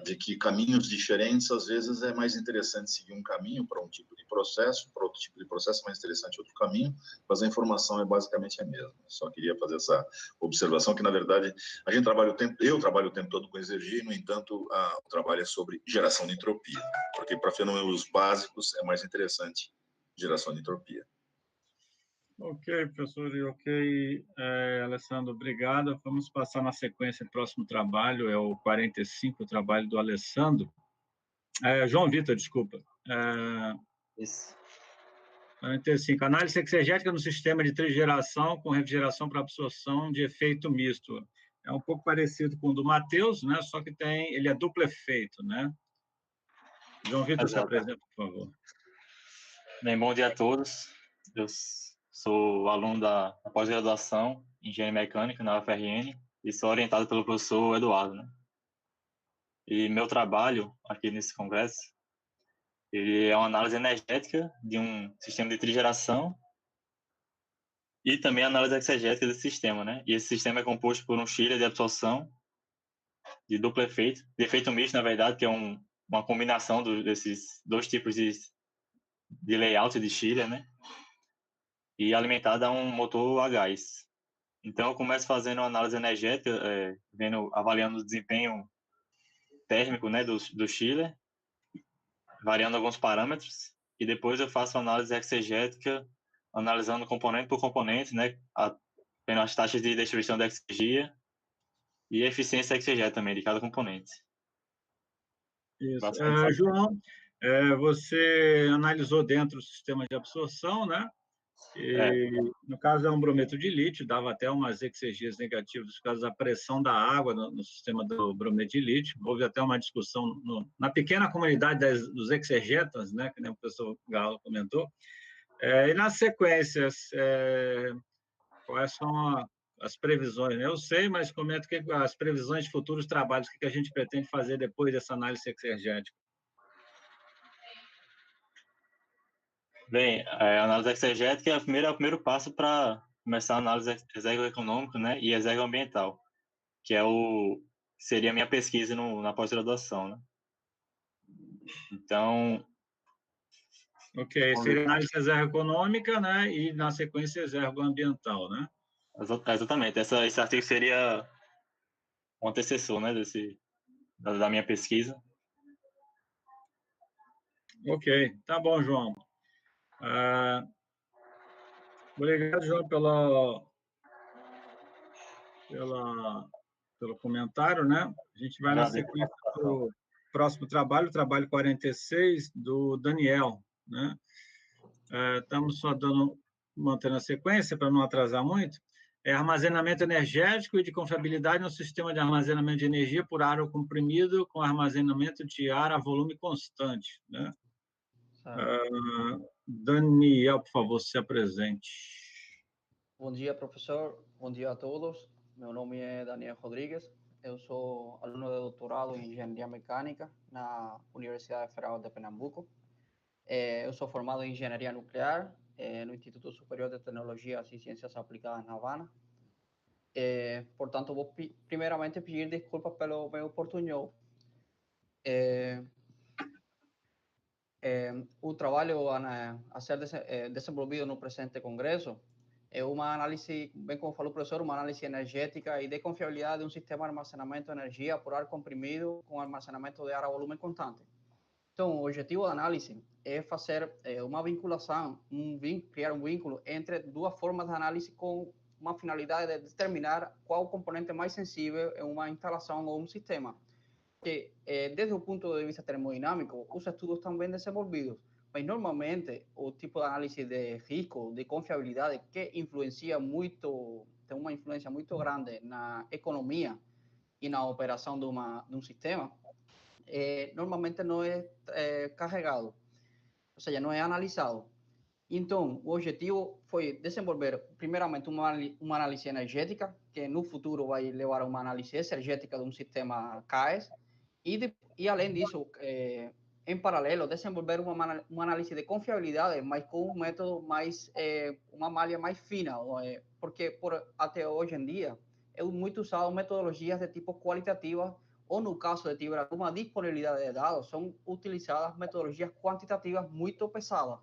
de que caminhos diferentes, às vezes, é mais interessante seguir um caminho para um tipo de processo, para outro tipo de processo, mais interessante outro caminho, mas a informação é basicamente a mesma. Só queria fazer essa observação que, na verdade, eu trabalho o tempo todo com exergia e, no entanto, o trabalho é sobre geração de entropia, porque para fenômenos básicos é mais interessante geração de entropia. Ok, professor, e ok, Alessandro, obrigado. Vamos passar na sequência o próximo trabalho, é o 45, o trabalho do Alessandro. João Vitor, desculpa. Isso. 45, análise exegética no sistema de trigeração com refrigeração para absorção de efeito misto. É um pouco parecido com o do Matheus, né? Só que ele é duplo efeito, né? João Vitor, se apresenta, por favor. Bem, bom dia a todos. Eu sou aluno da pós-graduação em Engenharia Mecânica na UFRN e sou orientado pelo professor Eduardo, né? E meu trabalho aqui nesse congresso, ele é uma análise energética de um sistema de trigeração e também análise exegética desse sistema, né? E esse sistema é composto por um chiller de absorção de duplo efeito, de efeito misto, na verdade, que é um uma combinação desses dois tipos de layout de chiller, né? E alimentada a um motor a gás. Então, eu começo fazendo análise energética, avaliando o desempenho térmico, né, do chiller, variando alguns parâmetros, e depois eu faço análise exegética, analisando componente por componente, né, vendo as taxas de destruição da exergia e a eficiência exegética também de cada componente. Isso. João, você analisou dentro o sistema de absorção, né? E, no caso, é um brometo de lítio, dava até umas exergias negativas por causa da pressão da água no sistema do brometo de lítio. Houve até uma discussão na pequena comunidade dos exegetas, né, que nem o professor Galo comentou. E nas sequências, quais são as previsões? Né? Eu sei, mas comento que as previsões de futuros trabalhos, o que a gente pretende fazer depois dessa análise exegética. Bem, a análise exegética é o primeiro passo para começar a análise exergo-econômica, né, e exergo-ambiental, que seria a minha pesquisa na pós-graduação, né? Então... Ok, seria análise exergo-econômica, né, e, na sequência, exergo-ambiental, né? Exatamente. Esse artigo seria um antecessor, né, da minha pesquisa. Ok, tá bom, João. Obrigado, João, pelo comentário, né? A gente vai na sequência para o próximo trabalho, o trabalho 46, do Daniel, né? Estamos só mantendo a sequência para não atrasar muito. Armazenamento energético e de confiabilidade no sistema de armazenamento de energia por ar comprimido com armazenamento de ar a volume constante, né? Daniel, por favor, se apresente. Bom dia, professor. Bom dia a todos. Meu nome é Daniel Rodrigues. Eu sou aluno de doutorado em Engenharia Mecânica na Universidade Federal de Pernambuco. Eu sou formado em Engenharia Nuclear no Instituto Superior de Tecnologias e Ciências Aplicadas na Havana. Portanto, vou primeiramente pedir desculpas pelo meu portunhol. O trabalho a ser desenvolvido no presente congresso é uma análise, bem como falou o professor, uma análise energética e de confiabilidade de um sistema de armazenamento de energia por ar comprimido com armazenamento de ar a volume constante. Então, o objetivo da análise é fazer uma vinculação, criar um vínculo entre duas formas de análise com uma finalidade de determinar qual o componente mais sensível em uma instalação ou um sistema. Que, desde o ponto de vista termodinâmico, os estudos estão bem desenvolvidos, mas normalmente o tipo de análise de risco, de confiabilidade, que tem uma influência muito grande na economia e na operação de um sistema, normalmente não é carregado, ou seja, não é analisado. Então, o objetivo foi desenvolver, primeiramente, uma análise energética, que no futuro vai levar a uma análise exegética de um sistema CAES, e além disso, em paralelo, desenvolver uma análise de confiabilidade, mas com um método uma malha mais fina, porque até hoje em dia é muito usado metodologias de tipo qualitativa, ou no caso de tiver alguma disponibilidade de dados, são utilizadas metodologias quantitativas muito pesadas.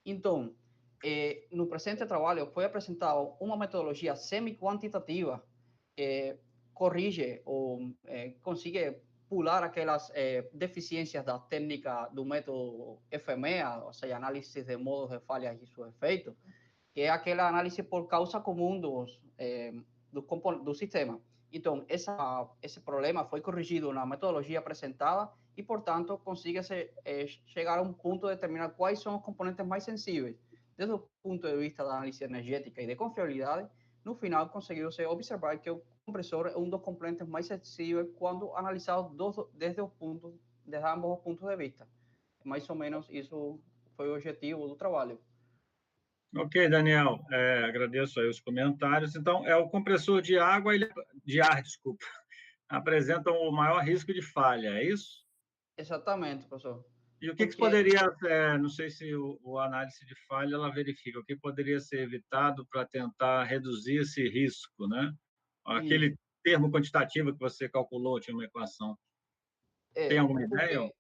Então, no presente trabalho foi apresentada uma metodologia semi-quantitativa que corrige ou consegue pular aquelas deficiências da técnica do método FMEA, ou seja, análise de modos de falhas e seus efeitos, que é aquela análise por causa comum do sistema. Então, esse problema foi corrigido na metodologia apresentada e, portanto, consegue-se chegar a um ponto de determinar quais são os componentes mais sensíveis. Desde o ponto de vista da análise energética e de confiabilidade, no final conseguiu-se observar que o compressor é um dos componentes mais sensíveis quando analisado desde ambos os pontos de vista. Mais ou menos isso foi o objetivo do trabalho. Ok, Daniel, agradeço aí os comentários. Então, o compressor de ar, apresenta o maior risco de falha, é isso? Exatamente, professor. E o que poderia, não sei se o análise de falha ela verifica, o que poderia ser evitado para tentar reduzir esse risco, né? Aquele termo quantitativo que você calculou, tinha uma equação. Tem alguma ideia?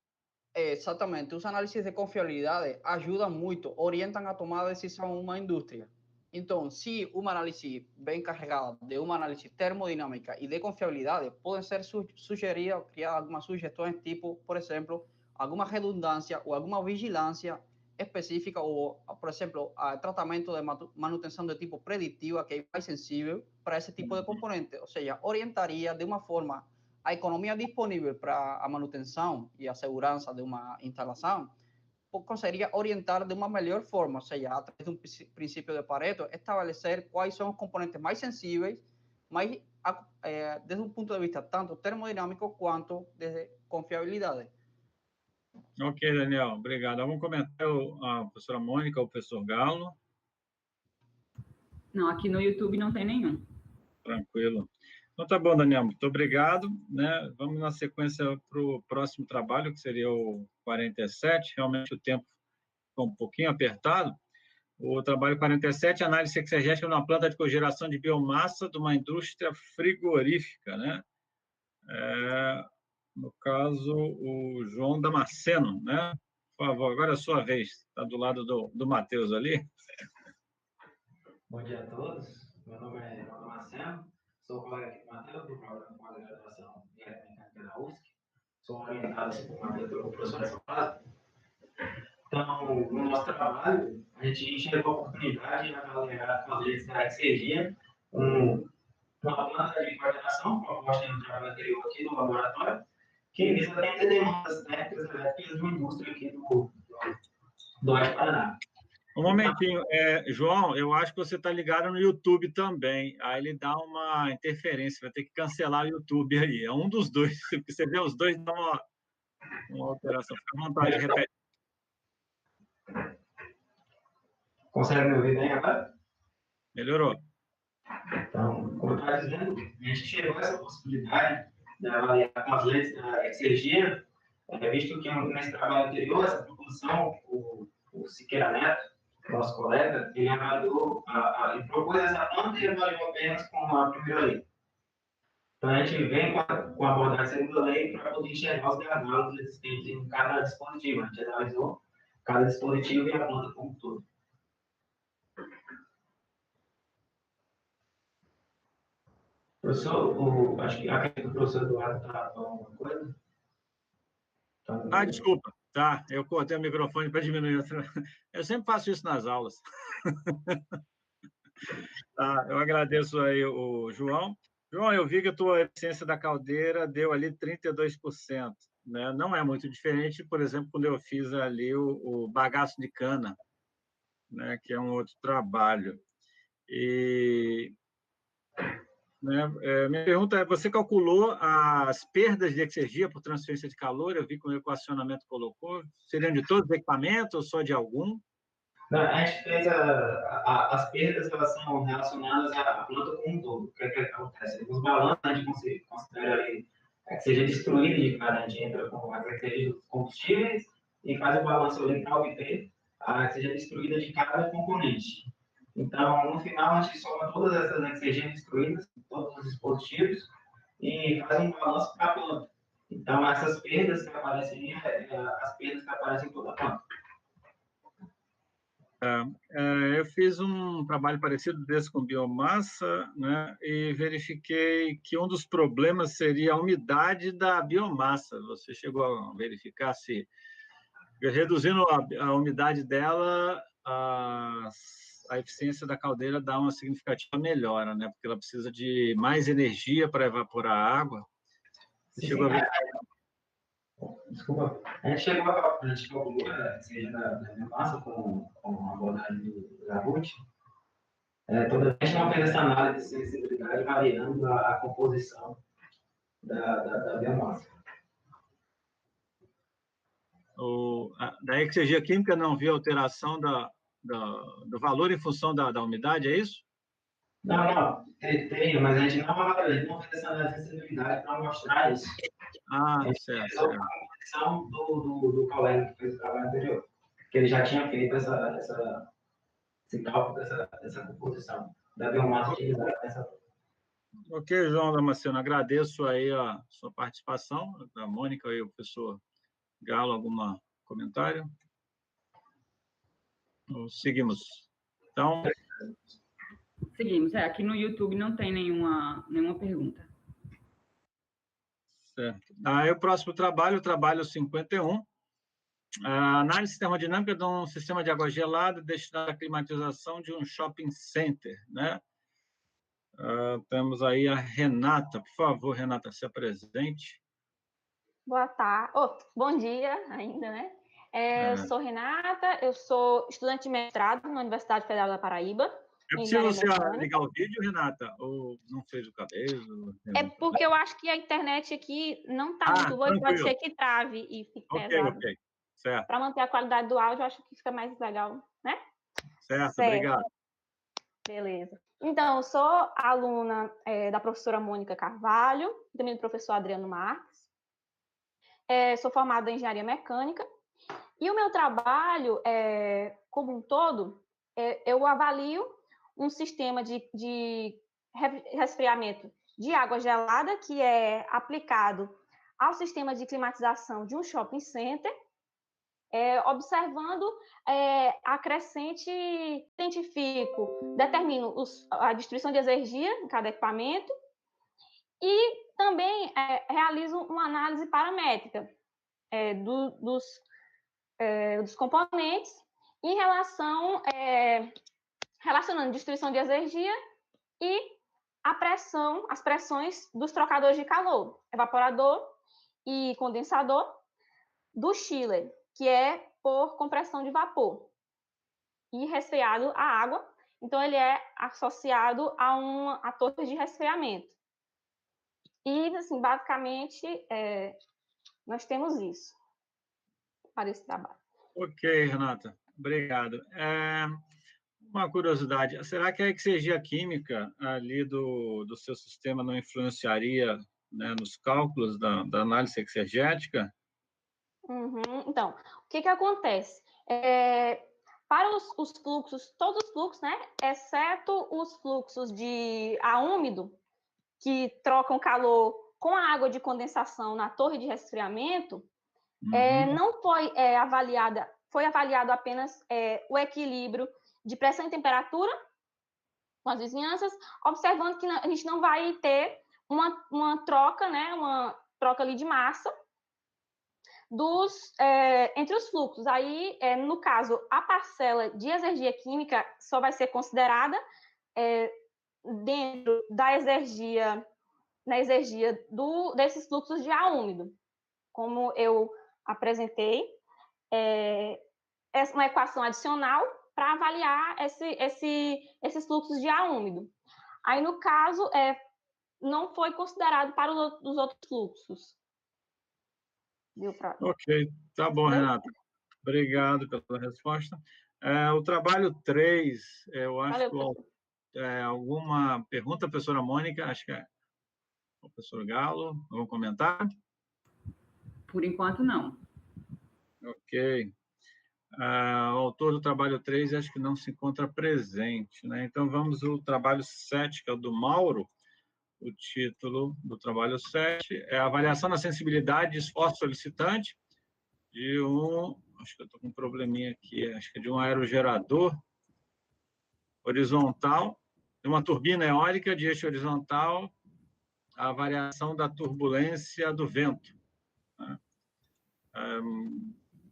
Exatamente. Os análises de confiabilidade ajudam muito, orientam a tomar decisão uma indústria. Então, se uma análise bem carregada de uma análise termodinâmica e de confiabilidade, podem ser sugeridas, criar algumas sugestões, tipo, por exemplo, alguma redundância ou alguma vigilância específica, ou, por exemplo, tratamento de manutenção de tipo preditiva, que é mais sensível para esse tipo de componente. Ou seja, orientaria de uma forma a economia disponível para a manutenção e a segurança de uma instalação, conseguiria orientar de uma melhor forma, ou seja, através de um princípio de Pareto, estabelecer quais são os componentes mais sensíveis, mais, desde um ponto de vista tanto termodinâmico quanto de confiabilidade. Ok, Daniel, obrigado. Algum comentário, a professora Mônica ou o professor Galo? Não, aqui no YouTube não tem nenhum. Tranquilo. Então, tá bom, Daniel, muito obrigado, né? Vamos na sequência para o próximo trabalho, que seria o 47. Realmente o tempo ficou um pouquinho apertado. O trabalho 47, análise exegética numa planta de cogeração de biomassa de uma indústria frigorífica, né? No caso, o João Damasceno, né? Por favor, agora é a sua vez. Está do lado do Matheus ali. Bom dia a todos. Meu nome é João Damasceno. Sou colega aqui do Matheus, do programa pós-graduação em Mecânica da USC. Sou orientado assim, pelo professor Essa. Então, no nosso trabalho, a gente enxergou a oportunidade de avaliar as leis da exergia, uma planta de coordenação, proposta no trabalho anterior aqui no laboratório, que visa atender demandas técnicas elétricas de uma indústria aqui do Oeste do Paraná. Um momentinho, João, eu acho que você está ligado no YouTube também. Aí ele dá uma interferência, vai ter que cancelar o YouTube aí. É um dos dois. Se você vê os dois, dá uma alteração. Fica à vontade, repete. Consegue me ouvir bem agora? Melhorou. Então, como eu estava dizendo, a gente chegou a essa possibilidade de avaliar com as leis da exergia, visto que nesse trabalho anterior, essa proposição, o Siqueira Neto, nosso colega, ele avaliou, ele propôs essa planta e avaliou apenas com a primeira lei. Então, a gente vem com a abordagem da segunda lei para poder enxergar os gargalos existentes em cada dispositivo. A gente analisou cada dispositivo e a planta como um todo. Professor, acho que aqui o professor Eduardo está falando alguma coisa. Desculpa. Tá, eu cortei o microfone para diminuir. Eu sempre faço isso nas aulas. Tá, eu agradeço aí o João. João, eu vi que a tua eficiência da caldeira deu ali 32%, né? Não é muito diferente, por exemplo, quando eu fiz ali o bagaço de cana, né? Que é um outro trabalho. Minha pergunta é, você calculou as perdas de exergia por transferência de calor? Eu vi que o equacionamento colocou. Seriam de todos os equipamentos ou só de algum? Não, a gente fez as perdas, elas são relacionadas à planta como um todo. O que acontece? Os balanços, a gente considera ali que seja destruído de cada, a gente entra com a característica dos combustíveis e faz o balanço ali para obter a que seja destruída de cada componente. Então, no final, a gente soma todas essas que sejam destruídas, todos os dispositivos, e faz um balanço para a planta. Então, essas perdas que aparecem as perdas que aparecem em toda a planta. Eu fiz um trabalho parecido desse com biomassa, né, e verifiquei que um dos problemas seria a umidade da biomassa. Você chegou a verificar se, reduzindo a umidade dela, a eficiência da caldeira dá uma significativa melhora, né, porque ela precisa de mais energia para evaporar a água. Você chegou a verificar? Desculpa, a gente calculou seja da biomassa com a abordagem do Zabut. Toda vez que não fez essa análise de sensibilidade variando a composição da biomassa. Da exergia química não viu alteração do valor em função da umidade, é isso? Não, tem, mas a gente não fez essa análise de sensibilidade para mostrar isso. Certo. A composição do colega que fez o trabalho anterior, que ele já tinha feito esse cálculo dessa composição da biomassa utilizada nessa. Ok, João Damasceno, agradeço aí a sua participação, da Mônica e o professor Galo, algum comentário? Ou seguimos. Então... Seguimos. Aqui no YouTube não tem nenhuma pergunta. Certo. Aí o próximo trabalho, o trabalho 51, a análise termodinâmica de um sistema de água gelada destinado à climatização de um shopping center, né? Temos aí a Renata. Por favor, Renata, se apresente. Boa tarde. Bom dia ainda, né? Eu sou Renata, eu sou estudante de mestrado na Universidade Federal da Paraíba. É possível você ligar o vídeo, Renata? Ou não fez o cabelo? É porque eu acho que a internet aqui não está muito boa e pode ser que trave e fique pesado. Ok, certo. Para manter a qualidade do áudio, eu acho que fica mais legal, né? Certo, obrigado. Beleza. Então, eu sou aluna da professora Mônica Carvalho, também do professor Adriano Marques. Sou formada em engenharia mecânica. E o meu trabalho, como um todo, eu avalio um sistema de resfriamento de água gelada que é aplicado ao sistema de climatização de um shopping center, observando a crescente, determino a distribuição de energia em cada equipamento e também realizo uma análise paramétrica dos componentes em relação relacionando distribuição de energia e as pressões dos trocadores de calor, evaporador e condensador do chiller, que é por compressão de vapor e resfriado a água. Então, ele é associado a torre de resfriamento. E, assim, basicamente, nós temos isso para esse trabalho. Ok, Renata. Obrigado. Uma curiosidade, será que a exergia química ali do seu sistema não influenciaria, né, nos cálculos da análise exegética? Então, o que acontece? Para os fluxos, todos os fluxos, né, exceto os fluxos de ar úmido, que trocam calor com a água de condensação na torre de resfriamento, não foi foi avaliado apenas o equilíbrio de pressão e temperatura com as vizinhanças, observando que a gente não vai ter uma troca, né, uma troca ali de massa entre os fluxos. Aí, no caso, a parcela de exergia química só vai ser considerada dentro da exergia, desses fluxos de ar úmido. Como eu apresentei, uma equação adicional para avaliar esses fluxos de ar úmido. Aí, no caso, não foi considerado para os outros fluxos. Ok, tá bom, Renata. Obrigado pela resposta. O trabalho 3, eu acho que alguma pergunta, professora Mônica? Acho que é o professor Galo. Algum comentário? Por enquanto, não. Ok. O autor do trabalho 3 acho que não se encontra presente, né? Então, vamos ao trabalho 7, que é o do Mauro. O título do trabalho 7 é a avaliação da sensibilidade de esforço solicitante de acho que eu estou com um probleminha aqui, acho que é de um aerogerador horizontal, de uma turbina eólica de eixo horizontal, a variação da turbulência do vento.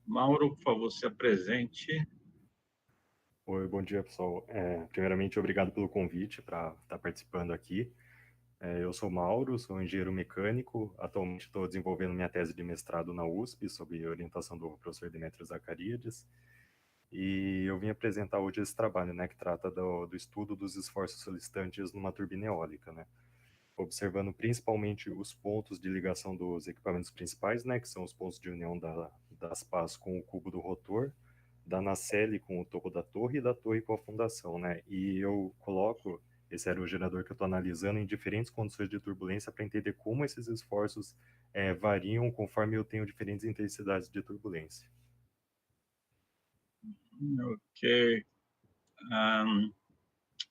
Mauro, por favor, se apresente. Oi, bom dia, pessoal. Primeiramente, obrigado pelo convite para estar participando aqui. Eu sou Mauro, sou engenheiro mecânico, atualmente estou desenvolvendo minha tese de mestrado na USP, sob orientação do professor Demétrio Zacariades, e eu vim apresentar hoje esse trabalho, né, que trata do estudo dos esforços solicitantes numa turbina eólica, né, observando principalmente os pontos de ligação dos equipamentos principais, né, que são os pontos de união das pás com o cubo do rotor, da nacelle com o topo da torre e da torre com a fundação, né, e eu coloco esse aerogerador que eu estou analisando em diferentes condições de turbulência para entender como esses esforços variam conforme eu tenho diferentes intensidades de turbulência. Ok.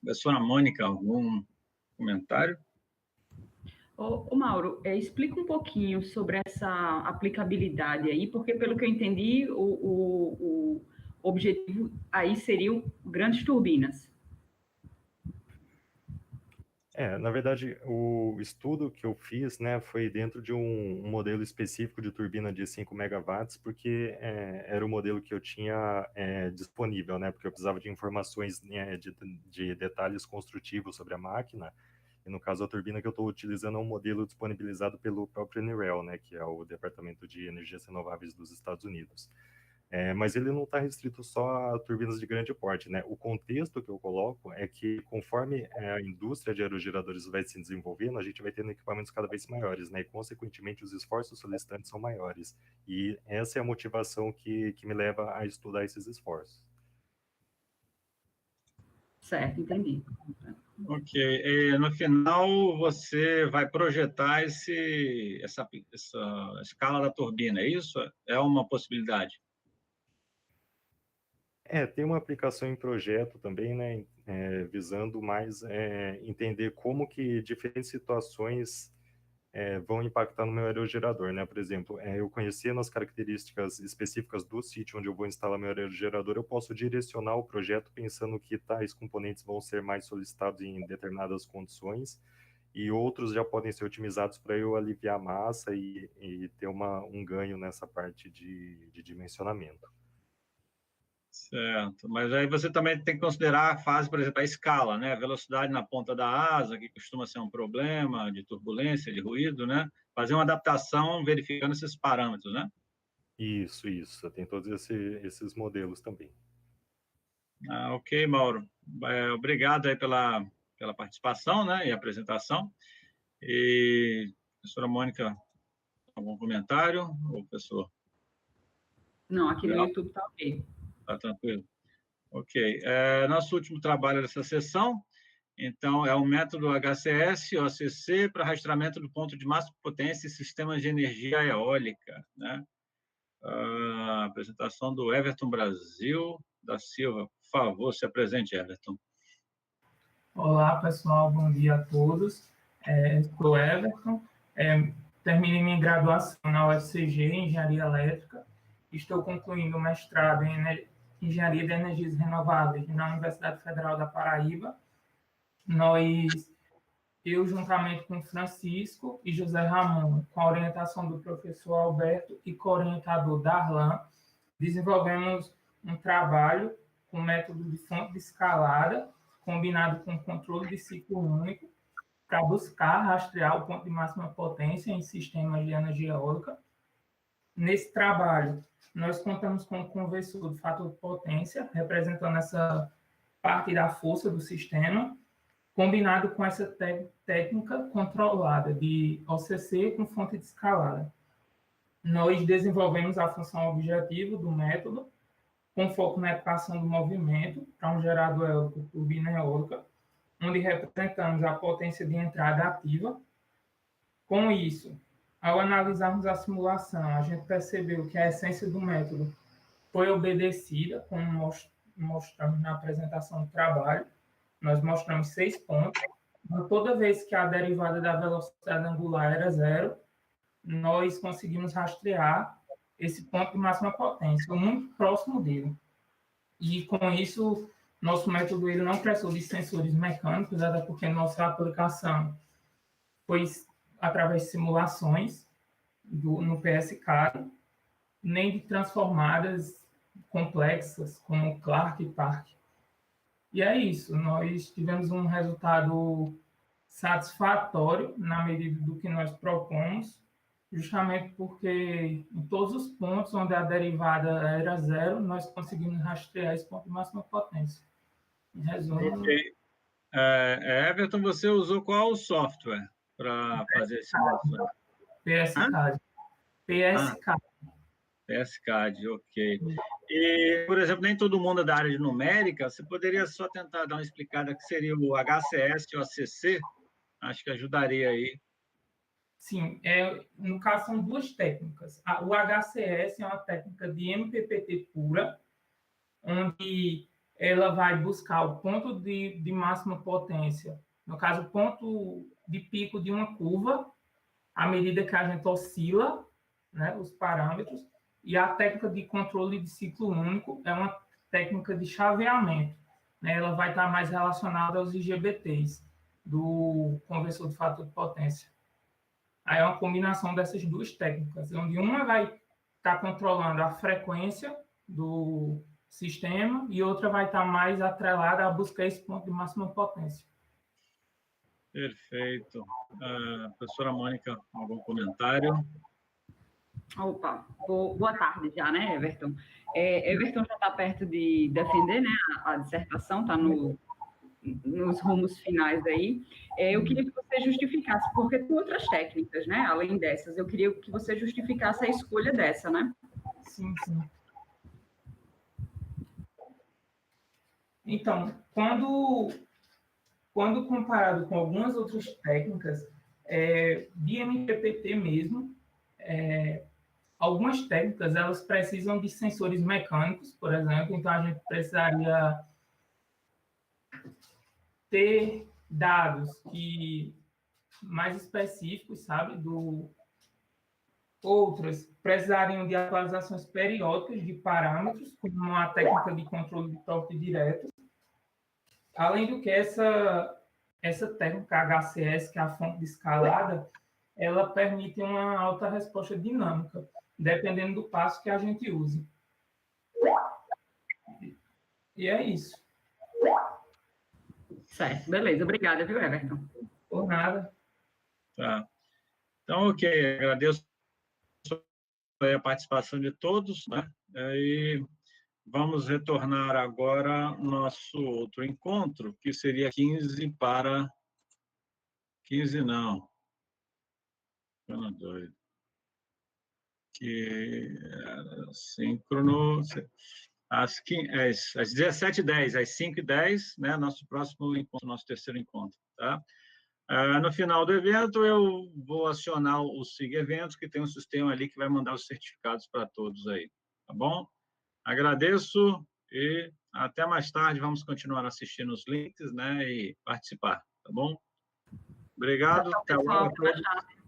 Professora Mônica, algum comentário? Ô Mauro, explica um pouquinho sobre essa aplicabilidade aí, porque pelo que eu entendi, o objetivo aí seriam grandes turbinas. Na verdade, o estudo que eu fiz, né, foi dentro de um modelo específico de turbina de 5 megawatts, porque era o modelo que eu tinha disponível, né, porque eu precisava de informações, né, de detalhes construtivos sobre a máquina, e no caso a turbina que eu estou utilizando é um modelo disponibilizado pelo próprio NREL, né, que é o Departamento de Energias Renováveis dos Estados Unidos. Mas ele não está restrito só a turbinas de grande porte, né? O contexto que eu coloco é que conforme a indústria de aerogeradores vai se desenvolvendo, a gente vai tendo equipamentos cada vez maiores, né? E consequentemente os esforços solicitantes são maiores. E essa é a motivação que me leva a estudar esses esforços. Certo, entendi. Ok. E no final, você vai projetar essa escala da turbina, é isso? É uma possibilidade? Tem uma aplicação em projeto também, né, visando mais entender como que diferentes situações vão impactar no meu aerogerador, né? Por exemplo, eu conhecendo as características específicas do sítio onde eu vou instalar meu aerogerador, eu posso direcionar o projeto pensando que tais componentes vão ser mais solicitados em determinadas condições e outros já podem ser otimizados para eu aliviar a massa e ter um ganho nessa parte de dimensionamento. Certo, mas aí você também tem que considerar a fase, por exemplo, a escala, né? A velocidade na ponta da asa, que costuma ser um problema de turbulência, de ruído, né? Fazer uma adaptação verificando esses parâmetros, né? Isso. Tem todos esses modelos também. Ok, Mauro. Obrigado aí pela participação, né? E apresentação. E, professora Mônica, algum comentário? Ou professor? Não, aqui no YouTube está ok. Está tranquilo. Ok. Nosso último trabalho dessa sessão, então, é o método HCS, OCC, para rastreamento do ponto de máxima potência e sistemas de energia eólica, né? A apresentação do Everton Brasil da Silva. Por favor, se apresente, Everton. Olá, pessoal. Bom dia a todos. Sou Everton. Terminei minha graduação na UFCG, em Engenharia Elétrica. Estou concluindo o mestrado em Engenharia de Energias Renováveis na Universidade Federal da Paraíba. Eu, juntamente com Francisco e José Ramon, com a orientação do professor Alberto e co-orientador Darlan, desenvolvemos um trabalho com método de fonte de escalada, combinado com controle de ciclo único, para buscar rastrear o ponto de máxima potência em sistemas de energia eólica. Nesse trabalho, nós contamos com um conversor de fator de potência, representando essa parte da força do sistema, combinado com essa técnica controlada de OCC com fonte de escalada. Nós desenvolvemos a função objetivo do método, com foco na equação do movimento para um gerador eólico turbina eólica, onde representamos a potência de entrada ativa. Com isso, ao analisarmos a simulação, a gente percebeu que a essência do método foi obedecida, como mostramos na apresentação do trabalho. Nós mostramos 6 pontos. Então, toda vez que a derivada da velocidade angular era 0, nós conseguimos rastrear esse ponto de máxima potência, muito próximo dele. E, com isso, nosso método ele não precisou de sensores mecânicos, até porque nossa aplicação foi através de simulações no PSCAD, nem de transformadas complexas, como Clark e Park. E é isso, nós tivemos um resultado satisfatório na medida do que nós propomos, justamente porque em todos os pontos onde a derivada era 0, nós conseguimos rastrear esse ponto de máxima potência. Em resumo... Ok. Everton, você usou qual software para fazer esse simulação? PSCAD. PSCAD. PSCAD, ok. E, por exemplo, nem todo mundo é da área de numérica, você poderia só tentar dar uma explicada que seria o HCS e o ACC? Acho que ajudaria aí. Sim, no caso são 2 técnicas. O HCS é uma técnica de MPPT pura, onde ela vai buscar o ponto de máxima potência No caso, o ponto de pico de uma curva, à medida que a gente oscila, né, os parâmetros, e a técnica de controle de ciclo único é uma técnica de chaveamento, né? Ela vai estar mais relacionada aos IGBTs, do conversor de fator de potência. Aí é uma combinação dessas duas técnicas, onde uma vai estar controlando a frequência do sistema e outra vai estar mais atrelada a buscar esse ponto de máxima potência. Perfeito. Professora Mônica, algum comentário? Opa, boa tarde já, né, Everton? Everton já está perto de defender, né, a dissertação, está nos rumos finais aí. Eu queria que você justificasse, porque tem outras técnicas, né, além dessas. Eu queria que você justificasse a escolha dessa, né? Sim, sim. Então, quando comparado com algumas outras técnicas, de MPPT mesmo, algumas técnicas, elas precisam de sensores mecânicos, por exemplo, então a gente precisaria ter dados mais específicos, sabe, outras precisariam de atualizações periódicas de parâmetros, como a técnica de controle de torque direto. Além do que essa técnica HCS, que é a fonte de escalada, ela permite uma alta resposta dinâmica, dependendo do passo que a gente use. E é isso. Certo, beleza. Obrigada, viu, Everton? Por nada. Tá. Então, ok, agradeço a participação de todos, né? E vamos retornar agora ao nosso outro encontro, que seria 15 para... 15 não. Ficando doido. Que era síncrono... Às 17h10, às 5h10, né? Nosso próximo encontro, nosso terceiro encontro, tá? No final do evento, eu vou acionar o SIG Eventos, que tem um sistema ali que vai mandar os certificados para todos aí, tá bom? Agradeço e até mais tarde. Vamos continuar assistindo os links, né, e participar, tá bom? Obrigado. Tchau, pessoal. Até mais tarde.